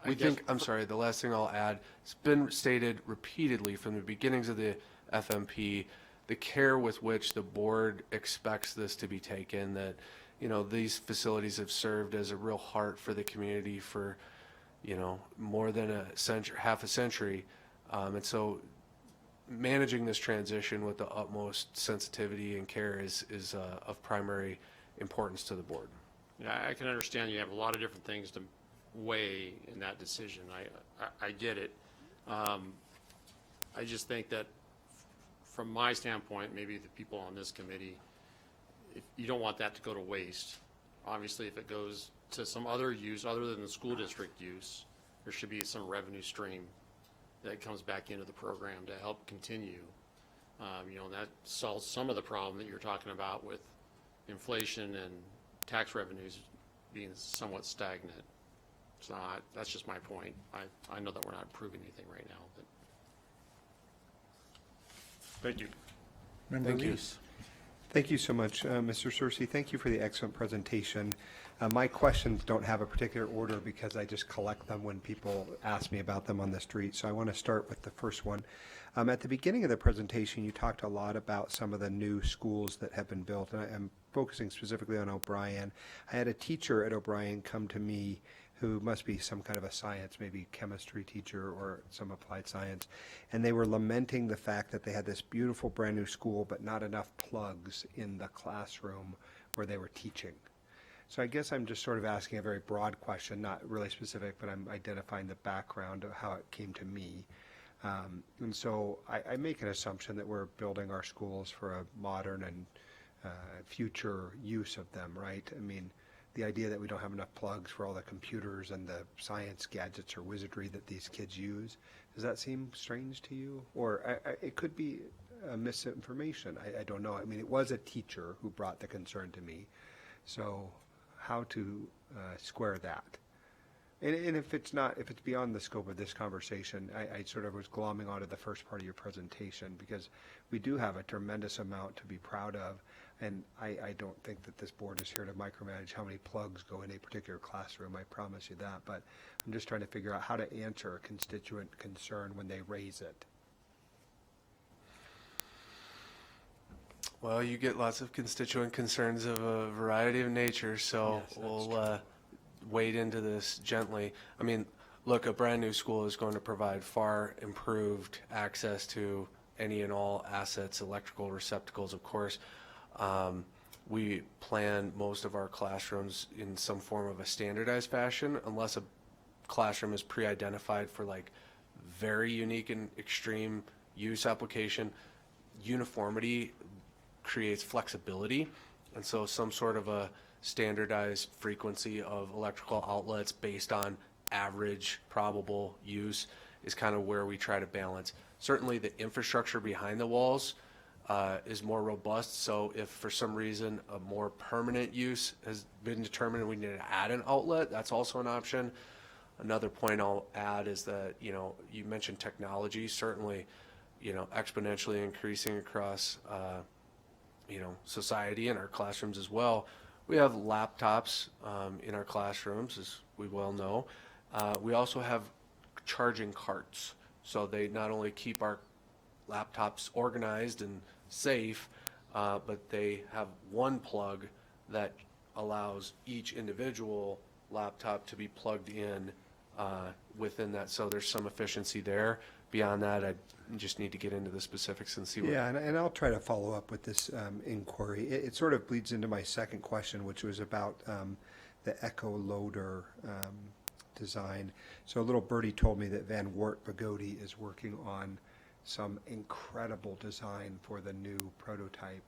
We think, I'm sorry, the last thing I'll add, it's been stated repeatedly from the beginnings of the FMP, the care with which the board expects this to be taken, that, you know, these facilities have served as a real heart for the community for, you know, more than a century, half a century. And so managing this transition with the utmost sensitivity and care is of primary importance to the board. Yeah, I can understand you have a lot of different things to weigh in that decision. I get it. I just think that from my standpoint, maybe the people on this committee, if you don't want that to go to waste. Obviously, if it goes to some other use other than the school district use, there should be some revenue stream that comes back into the program to help continue. You know, that solves some of the problem that you're talking about with inflation and tax revenues being somewhat stagnant. So that's just my point. I know that we're not improving anything right now, but thank you. Member Thank you. Reese. Thank you so much, Mr. Searcy. Thank you for the excellent presentation. My questions don't have a particular order because I just collect them when people ask me about them on the street. So I want to start with the first one. At the beginning of the presentation, you talked a lot about some of the new schools that have been built, and I'm focusing specifically on O'Brien. I had a teacher at O'Brien come to me who must be some kind of a science, maybe chemistry teacher or some applied science, and they were lamenting the fact that they had this beautiful brand new school but not enough plugs in the classroom where they were teaching. So I guess I'm just sort of asking a very broad question, not really specific, but I'm identifying the background of how it came to me. And so I make an assumption that we're building our schools for a modern and future use of them, right? I mean, the idea that we don't have enough plugs for all the computers and the science gadgets or wizardry that these kids use, does that seem strange to you? Or it could be misinformation. I don't know. I mean, it was a teacher who brought the concern to me. So how to square that? And if it's beyond the scope of this conversation, I sort of was glomming onto the first part of your presentation because we do have a tremendous amount to be proud of, and I don't think that this board is here to micromanage how many plugs go in a particular classroom, I promise you that, but I'm just trying to figure out how to answer a constituent concern when they raise it. Well, you get lots of constituent concerns of a variety of nature, so Yes, we'll wade into this gently. I mean, look, a brand new school is going to provide far improved access to any and all assets, electrical receptacles, of course. We plan most of our classrooms in some form of a standardized fashion, unless a classroom is pre-identified for like very unique and extreme use application. Uniformity creates flexibility, and so some sort of a standardized frequency of electrical outlets based on average probable use is kind of where we try to balance. Certainly the infrastructure behind the walls is more robust, so if for some reason a more permanent use has been determined and we need to add an outlet, that's also an option. Another point I'll add is that, you know, you mentioned technology, certainly, you know, exponentially increasing across you know, society and our classrooms as well. We have laptops in our classrooms, as we well know. We also have charging carts, so they not only keep our laptops organized and safe, but they have one plug that allows each individual laptop to be plugged in within that, so there's some efficiency there. Beyond that, I just need to get into the specifics and see what. Yeah, and I'll try to follow up with this inquiry. It sort of bleeds into my second question, which was about the Echo Loader design. So a little birdie told me that Van Wart Pagodi is working on some incredible design for the new prototype.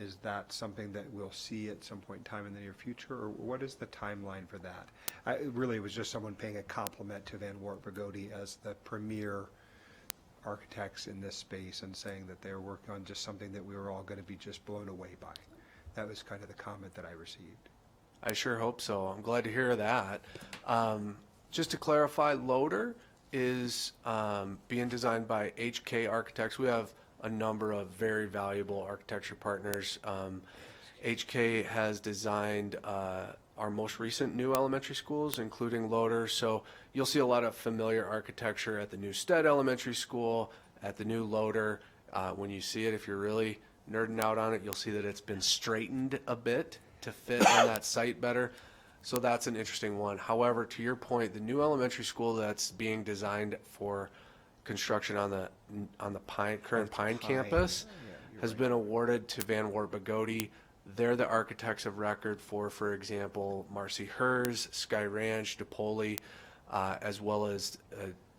Is that something that we'll see at some point in time in the near future, or what is the timeline for that? It really was just someone paying a compliment to Van Wart Pagodi as the premier architects in this space and saying that they're working on just something that we were all going to be just blown away by. That was kind of the comment that I received. I sure hope so. I'm glad to hear that. Just to clarify, Loader is being designed by HK Architects. We have a number of very valuable architecture partners. HK has designed our most recent new elementary schools, including Loader. So you'll see a lot of familiar architecture at the new Stead Elementary School, at the new Loader, When you see it, if you're really nerding out on it, you'll see that it's been straightened a bit to fit on that site better. So that's an interesting one. However, to your point, the new elementary school that's being designed for construction on the current Pine campus has been awarded to Van Wart Bagodi. They're the architects of record for example, Marcy Hers, Sky Ranch, DePoli, as well as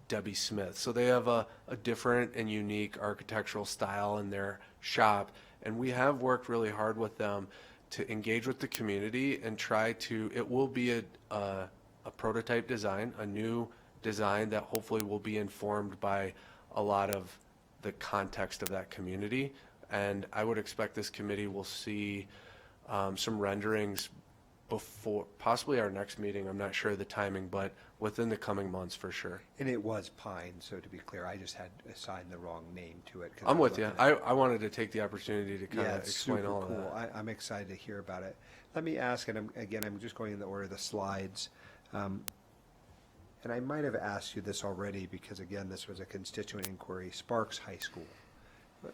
Debbie Smith. So they have a different and unique architectural style in their shop, and we have worked really hard with them to engage with the community and try to, it will be a prototype design, a new design that hopefully will be informed by a lot of the context of that community. And I would expect this committee will see some renderings before, possibly our next meeting, I'm not sure of the timing, but within the coming months for sure. And it was Pine, so to be clear, I just had assigned the wrong name to it. 'Cause I'm I was with you. looking at- I wanted to take the opportunity to kind Yeah, of it's explain super all of cool. that. I'm excited to hear about it. Let me ask, and I'm just going in the order of the slides. And I might have asked you this already because, again, this was a constituent inquiry. Sparks High School.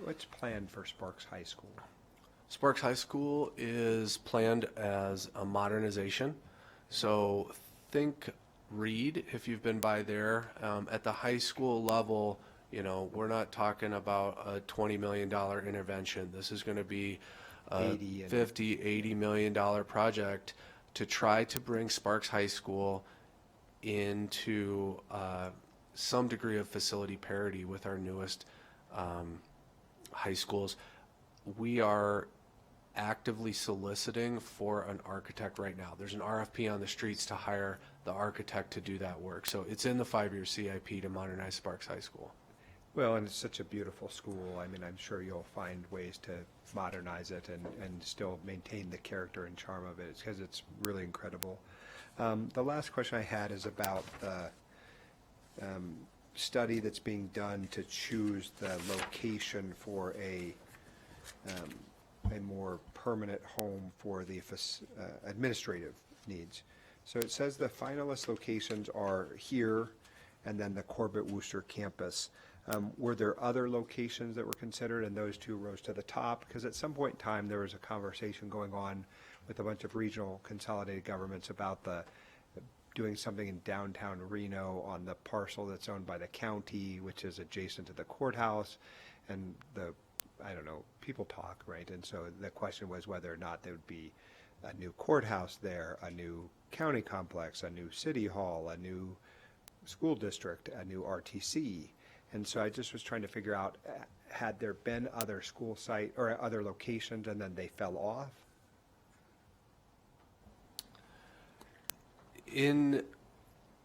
What's planned for Sparks High School? Sparks High School is planned as a modernization. So think Reed, if you've been by there. At the high school level, you know, we're not talking about a $20 million intervention. This is going to be a 80 and- $50, $80 million project to try to bring Sparks High School into some degree of facility parity with our newest high schools. We are actively soliciting for an architect right now. There's an RFP on the streets to hire the architect to do that work. So it's in the 5-year CIP to modernize Sparks High School. Well, and it's such a beautiful school. I mean, I'm sure you'll find ways to modernize it and still maintain the character and charm of it because it's really incredible. The last question I had is about the study that's being done to choose the location for a more permanent home for the administrative needs. So it says the finalist locations are here and then the Corbett Wooster campus. Were there other locations that were considered and those two rose to the top? Because at some point in time, there was a conversation going on with a bunch of regional consolidated governments about doing something in downtown Reno on the parcel that's owned by the county, which is adjacent to the courthouse. And I don't know, people talk, right? And so the question was whether or not there would be a new courthouse there, a new county complex, a new city hall, a new school district, a new RTC. And so I just was trying to figure out, had there been other school site or other locations and then they fell off? In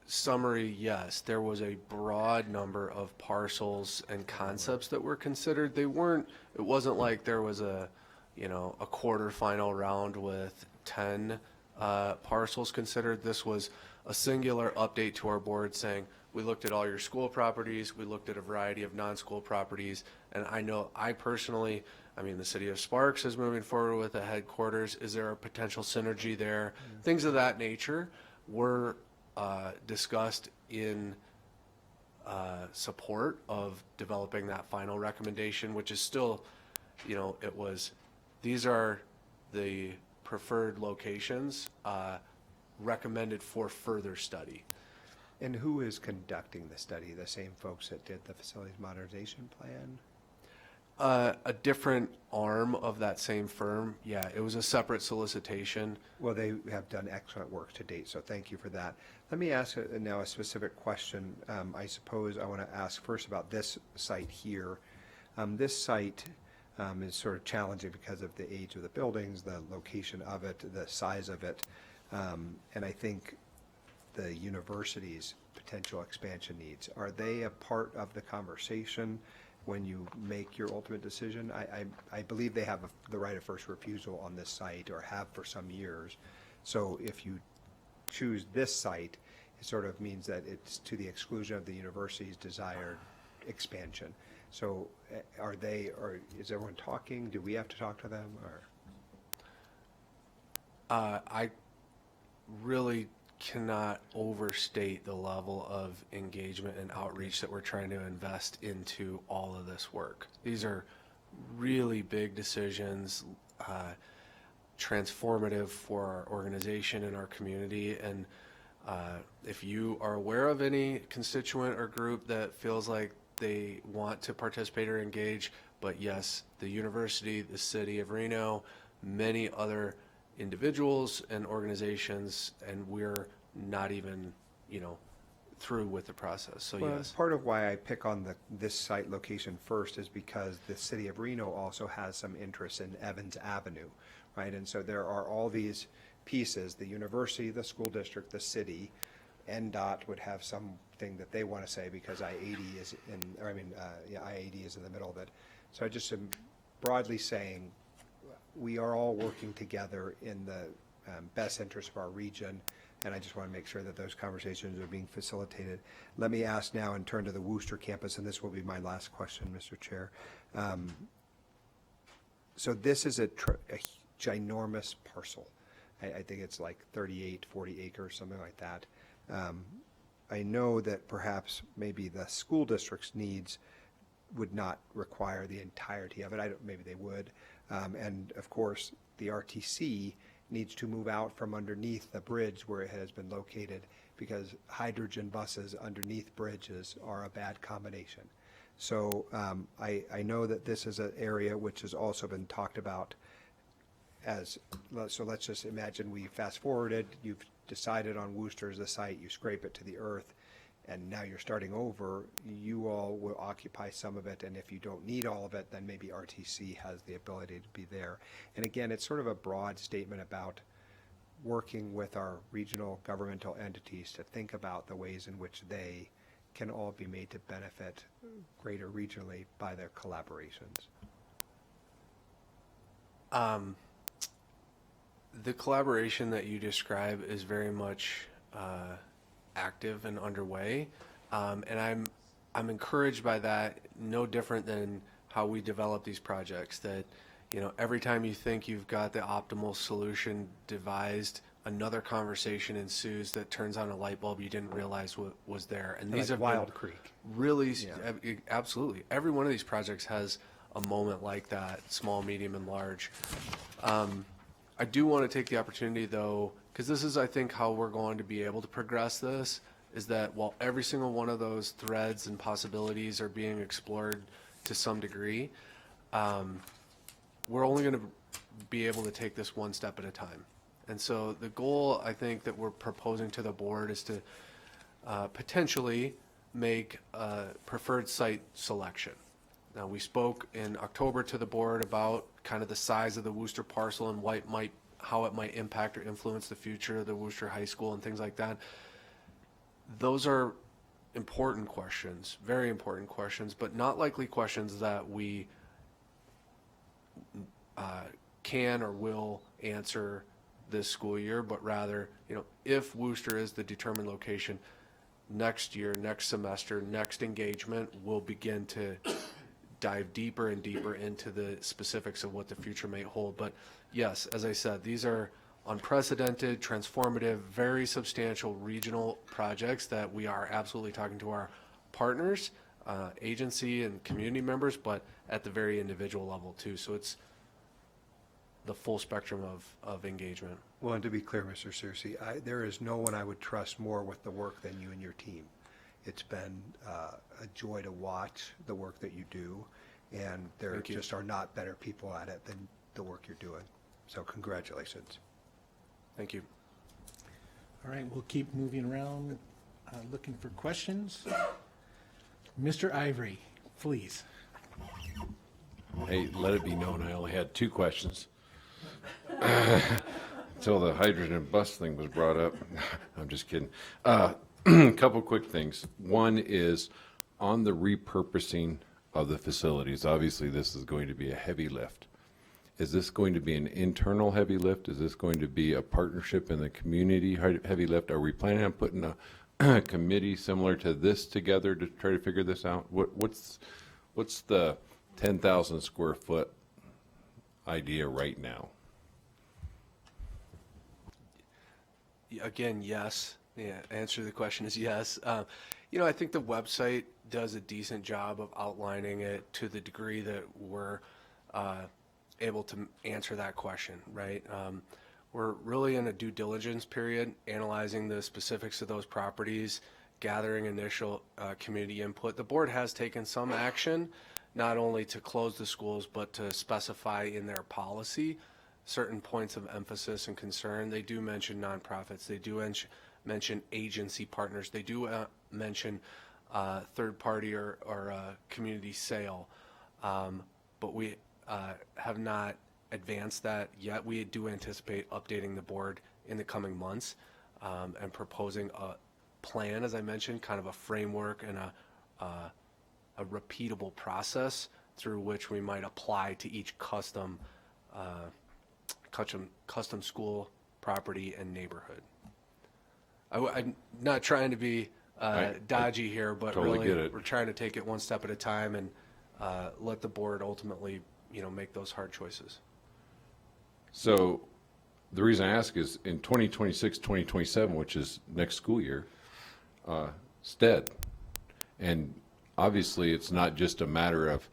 summary, yes, there was a broad number of parcels and concepts that were considered. It wasn't like there was a quarterfinal round with 10 parcels considered. This was a singular update to our board saying, we looked at all your school properties, we looked at a variety of non-school properties, and I personally, the city of Sparks is moving forward with a headquarters. Is there a potential synergy there? Things of that nature were discussed in support of developing that final recommendation, which is still, these are the preferred locations recommended for further study. And who is conducting the study? The same folks that did the facilities modernization plan? A different arm of that same firm. Yeah, it was a separate solicitation. Well, they have done excellent work to date, so thank you for that. Let me ask now a specific question. I suppose I want to ask first about this site here. This site is sort of challenging because of the age of the buildings, the location of it, the size of it, and I think the university's potential expansion needs. Are they a part of the conversation when you make your ultimate decision? I believe they have the right of first refusal on this site or have for some years. So if you choose this site, it sort of means that it's to the exclusion of the university's desired expansion. So is everyone talking? Do we have to talk to them or? I really cannot overstate the level of engagement and outreach that we're trying to invest into all of this work. These are really big decisions, transformative for our organization and our community. And if you are aware of any constituent or group that feels like they want to participate or engage, but yes, the university, the city of Reno, many other individuals and organizations, and we're not even, through with the process. So Well, yes. part of why I pick on this site location first is because the city of Reno also has some interest in Evans Avenue, right? And so there are all these pieces, the university, the school district, the city. NDOT would have something that they want to say because I-80 is I-80 is in the middle of it. So I just am broadly saying we are all working together in the best interest of our region, and I just want to make sure that those conversations are being facilitated. Let me ask now and turn to the Worcester campus, and this will be my last question, Mr. Chair. So this is a ginormous parcel. I think it's like 38, 40 acres, something like that. I know that perhaps maybe the school district's needs would not require the entirety of it. Maybe they would. And of course, the RTC needs to move out from underneath the bridge where it has been located, because hydrogen buses underneath bridges are a bad combination. So I know that this is an area which has also been talked about so let's just imagine we fast forwarded, you've decided on Worcester as the site, you scrape it to the earth, and now you're starting over. You all will occupy some of it, and if you don't need all of it, then maybe RTC has the ability to be there. And again, it's sort of a broad statement about working with our regional governmental entities to think about the ways in which they can all be made to benefit greater regionally by their collaborations. The collaboration that you describe is very much active and underway, and I'm encouraged by that. No different than how we develop these projects. That every time you think you've got the optimal solution devised, another conversation ensues that turns on a light bulb you didn't realize was there. And these Like are Wild Creek. Really, absolutely. Every one of these projects has a moment like that, small, medium, and large. I do want to take the opportunity, though, because this is, I think, how we're going to be able to progress this, is that while every single one of those threads and possibilities are being explored to some degree, we're only going to be able to take this one step at a time. And so the goal, I think, that we're proposing to the board is to potentially make a preferred site selection. Now, we spoke in October to the board about kind of the size of the Worcester parcel and how it might impact or influence the future of the Worcester High School and things like that. Those are important questions, very important questions, but not likely questions that we can or will answer this school year, but rather, if Worcester is the determined location, next year, next semester, next engagement, we'll begin to dive deeper and deeper into the specifics of what the future may hold. But yes, as I said, these are unprecedented, transformative, very substantial regional projects that we are absolutely talking to our partners, agency and community members, but at the very individual level too. So it's the full spectrum of engagement. Well, and to be clear, Mr. Searcy, there is no one I would trust more with the work than you and your team. It's been a joy to watch the work that you do, and there just are not better people at it than the work you're doing. So congratulations. Thank you. All right, we'll keep moving around, looking for questions. Mr. Ivory, please. Hey, let it be known, I only had 2 questions. Until the hydrogen bus thing was brought up. I'm just kidding. Couple quick things. One is on the repurposing of the facilities. Obviously, this is going to be a heavy lift. Is this going to be an internal heavy lift? Is this going to be a partnership in the community heavy lift? Are we planning on putting a committee similar to this together to try to figure this out? What's the 10,000 square foot idea right now? Again, yes. Yeah, answer to the question is yes. I think the website does a decent job of outlining it to the degree that we're able to answer that question, right? We're really in a due diligence period, analyzing the specifics of those properties, gathering initial community input. The board has taken some action, not only to close the schools, but to specify in their policy certain points of emphasis and concern. They do mention nonprofits. They do mention agency partners. They do mention third party or community sale. But we have not advanced that yet. We do anticipate updating the board in the coming months and proposing a plan, as I mentioned, kind of a framework and a repeatable process through which we might apply to each custom school, property, and neighborhood. I'm not trying to be dodgy here, but totally really get it. we're trying to take it one step at a time and let the board ultimately, make those hard choices. So the reason I ask is in 2026, 2027, which is next school year, it's dead. And obviously it's not just a matter of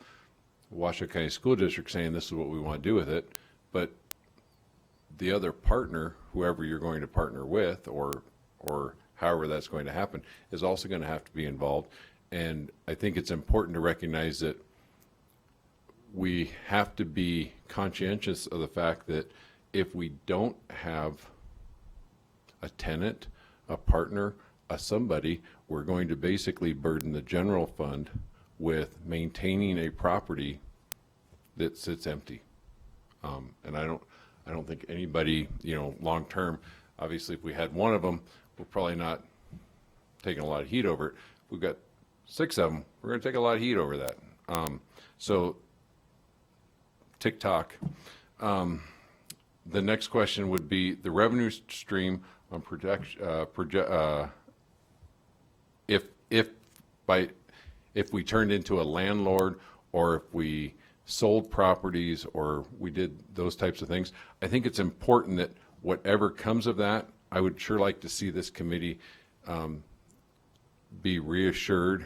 Washoe County School District saying this is what we want to do with it, but the other partner, whoever you're going to partner with, or however that's going to happen, is also going to have to be involved. And I think it's important to recognize that we have to be conscientious of the fact that if we don't have a tenant, a partner, a somebody, we're going to basically burden the general fund with maintaining a property that sits empty. And I don't think anybody, long term, obviously if we had one of them, we're probably not taking a lot of heat over it. If we've got 6 of them, we're going to take a lot of heat over that. So TikTok. The next question would be the revenue stream on if we turned into a landlord, or if we sold properties, or we did those types of things. I think it's important that whatever comes of that, I would sure like to see this committee be reassured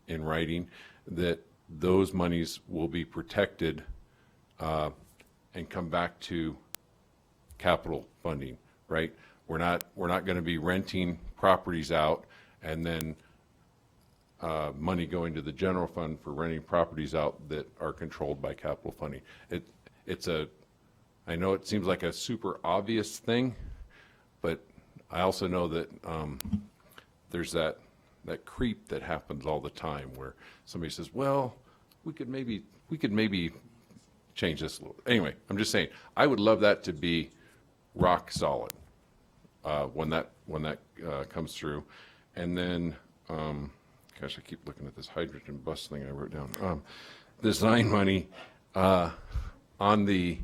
in writing that those monies will be protected and come back to capital funding, right? We're not going to be renting properties out and then money going to the general fund for renting properties out that are controlled by capital funding. I know it seems like a super obvious thing, but I also know that there's that creep that happens all the time where somebody says, well, we could maybe change this a little. Anyway, I'm just saying, I would love that to be rock solid when that comes through. And then, gosh, I keep looking at this hydrogen bus thing I wrote down. Design money on the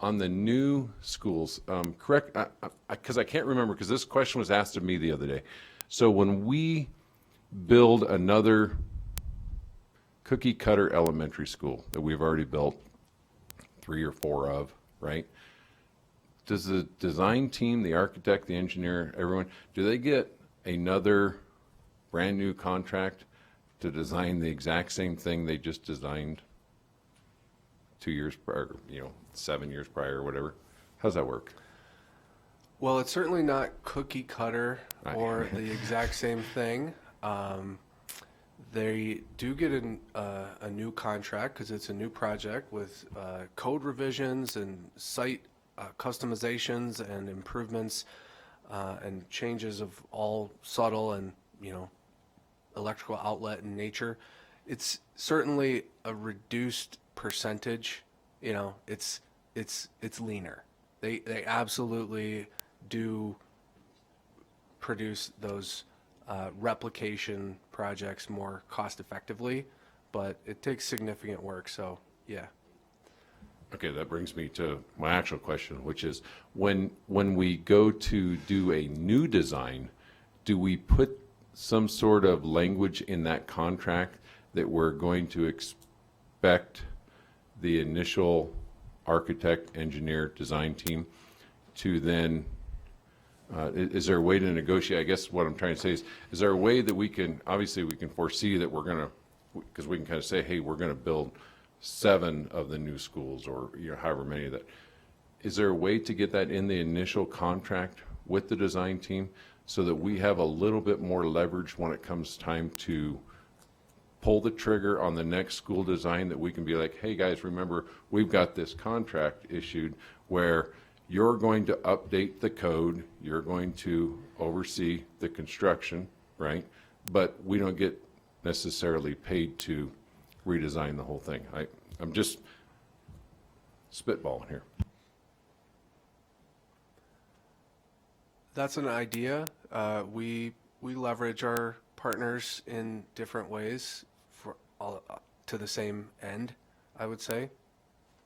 new schools. Correct, because I can't remember, because this question was asked of me the other day. So when we build another cookie cutter elementary school that we've already built 3 or 4 of, right? Does the design team, the architect, the engineer, everyone, do they get another brand new contract to design the exact same thing they just designed 2 years prior, 7 years prior or whatever? How's that work? Well, it's certainly not cookie cutter or the exact same thing. They do get a new contract because it's a new project with code revisions and site customizations and improvements and changes of all subtle and, electrical outlet in nature. It's certainly a reduced percentage. It's leaner. They absolutely do produce those replication projects more cost effectively, but it takes significant work. So yeah. Okay, that brings me to my actual question, which is when we go to do a new design, do we put some sort of language in that contract that we're going to expect the initial architect, engineer, design team to then Is there a way to negotiate? I guess what I'm trying to say is there a way that we can, obviously we can foresee that we're gonna, because we can kind of say, hey, we're gonna build 7 of the new schools, or however many of that. Is there a way to get that in the initial contract with the design team so that we have a little bit more leverage when it comes time to pull the trigger on the next school design, that we can be like, hey guys, remember, we've got this contract issued where you're going to update the code, you're going to oversee the construction, right? But we don't get necessarily paid to redesign the whole thing. I'm just spitballing here. That's an idea. We leverage our partners in different ways for all to the same end, I would say.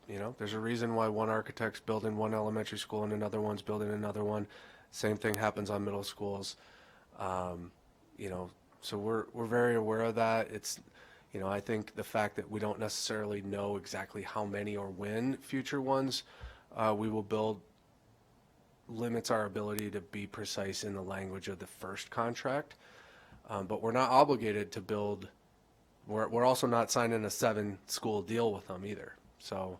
There's a reason why one architect's building one elementary school and another one's building another one. Same thing happens on middle schools. So we're very aware of that. It's, I think the fact that we don't necessarily know exactly how many or when future ones we will build limits our ability to be precise in the language of the first contract. But we're not obligated to build. We're also not signing a 7-school deal with them either. So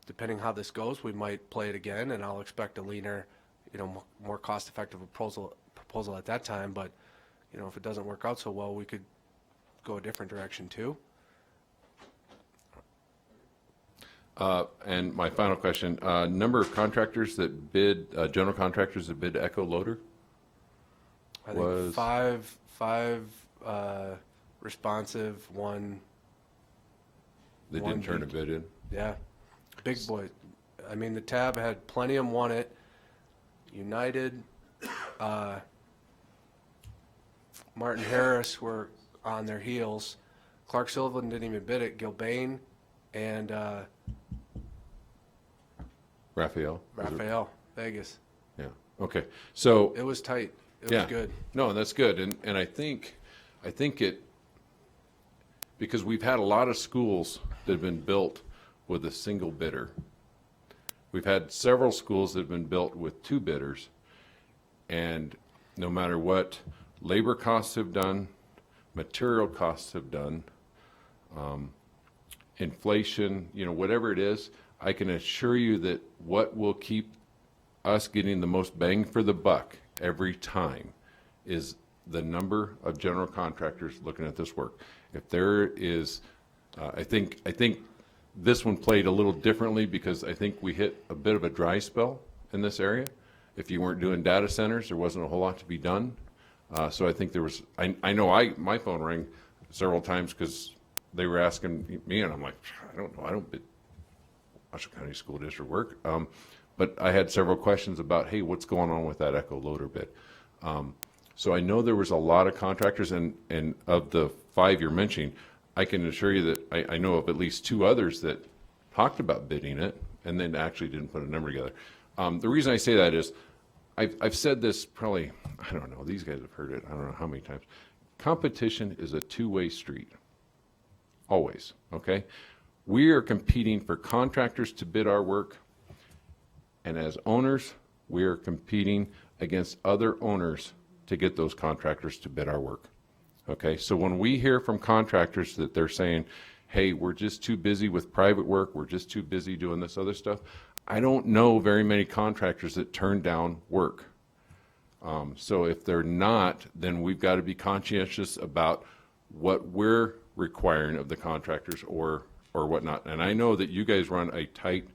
depending how this goes, we might play it again, and I'll expect a leaner, more cost-effective proposal at that time. But if it doesn't work out so well, we could go a different direction too. And my final question, number of contractors that bid, general contractors that bid Echo Loader? I think five responsive, one. They didn't turn a bid in? Yeah, big boy. I mean, the tab had plenty of them won it. United, Martin Harris were on their heels. Clark Sullivan didn't even bid it. Gilbane and Raphael? Vegas. Yeah, okay. So It was tight. It yeah. was good. No, that's good. And I think it, because we've had a lot of schools that have been built with a single bidder. We've had several schools that have been built with 2 bidders. And no matter what labor costs have done, material costs have done, inflation, whatever it is, I can assure you that what will keep us getting the most bang for the buck every time is the number of general contractors looking at this work. If there is, I think this one played a little differently because I think we hit a bit of a dry spell in this area. If you weren't doing data centers, there wasn't a whole lot to be done. So I think there was, I know my phone rang several times because they were asking me, and I'm like, I don't know, I don't bid Washoe County School District work. But I had several questions about, hey, what's going on with that Echo Loader bid? So I know there was a lot of contractors, and of the 5 you're mentioning, I can assure you that I know of at least 2 others that talked about bidding it and then actually didn't put a number together. The reason I say that is I've said this probably, I don't know, these guys have heard it, I don't know how many times. Competition is a 2-way street, always, okay? We are competing for contractors to bid our work, and as owners, we are competing against other owners to get those contractors to bid our work. Okay, so when we hear from contractors that they're saying, hey, we're just too busy with private work, we're just too busy doing this other stuff, I don't know very many contractors that turn down work. So if they're not, then we've got to be conscientious about what we're requiring of the contractors or whatnot. And I know that you guys run a tight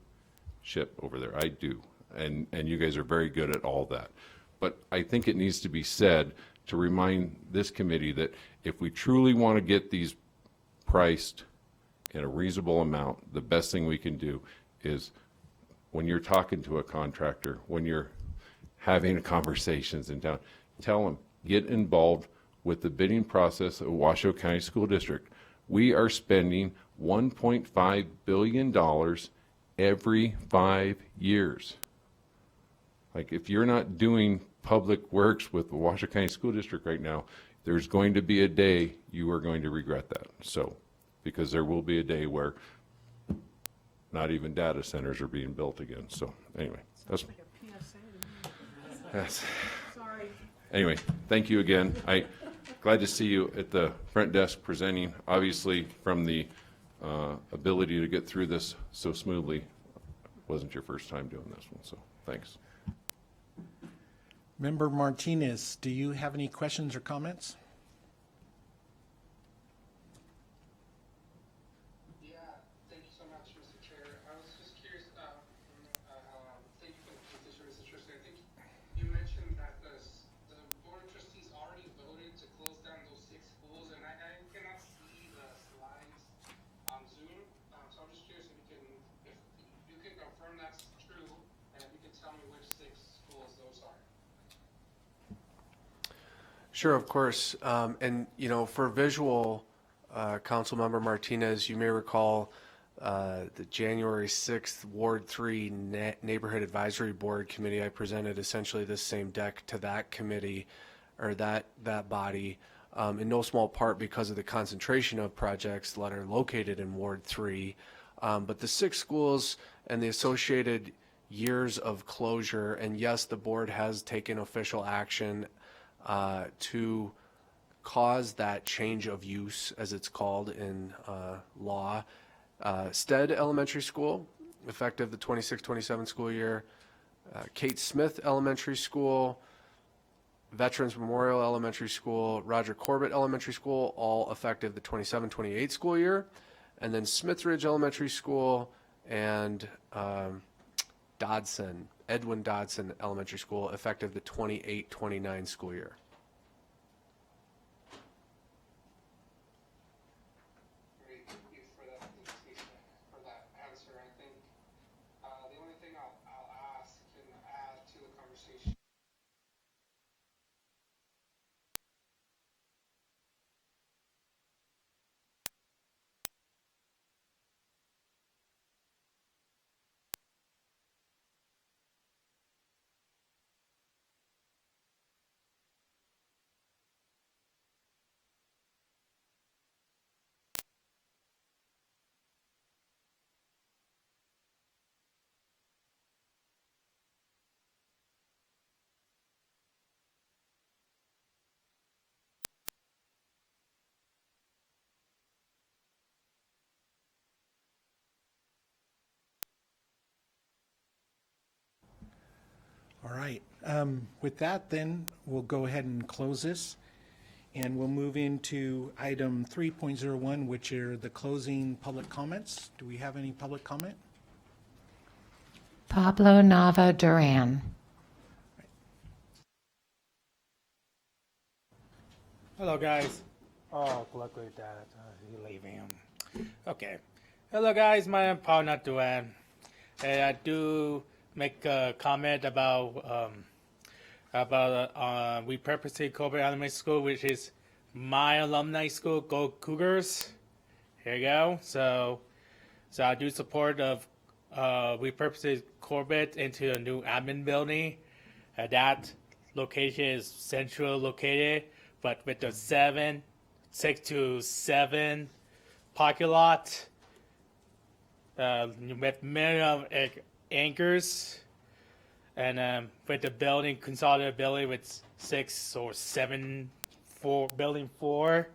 ship over there. I do. And you guys are very good at all that. But I think it needs to be said to remind this committee that if we truly want to get these priced in a reasonable amount, the best thing we can do is when you're talking to a contractor, when you're having conversations in town, tell them, get involved with the bidding process of Washoe County School District. We are spending $1.5 billion every 5 years. Like, if you're not doing public works with the Washoe County School District right now, there's going to be a day you are going to regret that. So, because there will be a day where not even data centers are being built again. So, anyway, that's. Anyway, thank you again. Glad to see you at the front desk presenting. Obviously, from the ability to get through this so smoothly, wasn't your first time doing this one, so thanks. Member Martinez, do you have any questions or comments? Yeah, thank you so much, Mr. Chair. I was just curious, thank you for the presentation, Mr. Chair. I think you mentioned that the Board of Trustees already voted to close down those 6 schools, and I cannot see the slides on Zoom. So I'm just curious if you can confirm that's true, and if you can tell me which 6 schools those are. Sure, of course. And, you know, for visual, Councilmember Martinez, you may recall the January 6th Ward 3 Neighborhood Advisory Board Committee. I presented essentially this same deck to that committee, or that body, in no small part because of the concentration of projects that are located in Ward 3. But the 6 schools and the associated years of closure, and yes, the board has taken official action to cause that change of use, as it's called in law. Stead Elementary School, effective the 26-27 school year. Kate Smith Elementary School, Veterans Memorial Elementary School, Roger Corbett Elementary School, all effective the 27-28 school year. And then Smithridge Elementary School and Edwin Dodson Elementary School, effective the 28-29 school year. Great, thank you for that presentation, for that answer. I think the only thing I'll ask and add to the conversation. All right. With that, then, we'll go ahead and close this, and we'll move into item 3.01, which are the closing public comments. Do we have any public comment? Pablo Nava Duran. Hello, guys. Oh, luckily that he's leaving. Okay. Hello, guys. My name is Paul Duran. And I do make a comment about repurposing Corbett Elementary School, which is my alumni school. Go Cougars! Here you go. So I do support of repurposing Corbett into a new admin building. That location is central located, but with the 6 to 7 parking lot, with minimum anchors, and with the building consolidated building with 6 or 7 building 4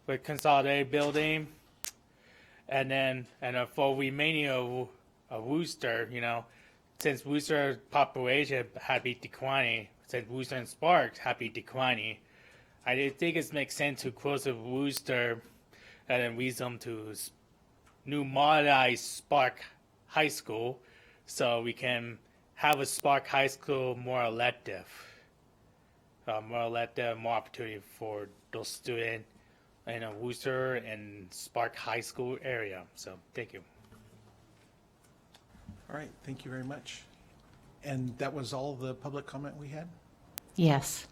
with consolidated building, and for remaining of Worcester, since Worcester population had been declining, since Worcester and Sparks had been declining, I think it makes sense to close the Worcester and then rezone to new modernized Spark High School, so we can have a Spark High School more elective, more opportunity for those students in Worcester and Spark High School area. So thank you. All right, thank you very much. And that was all the public comment we had? Yes.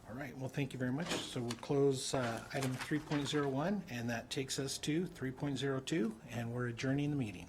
All right, well, thank you very much. So we'll close item 3.01, and that takes us to 3.02, and we're adjourning the meeting.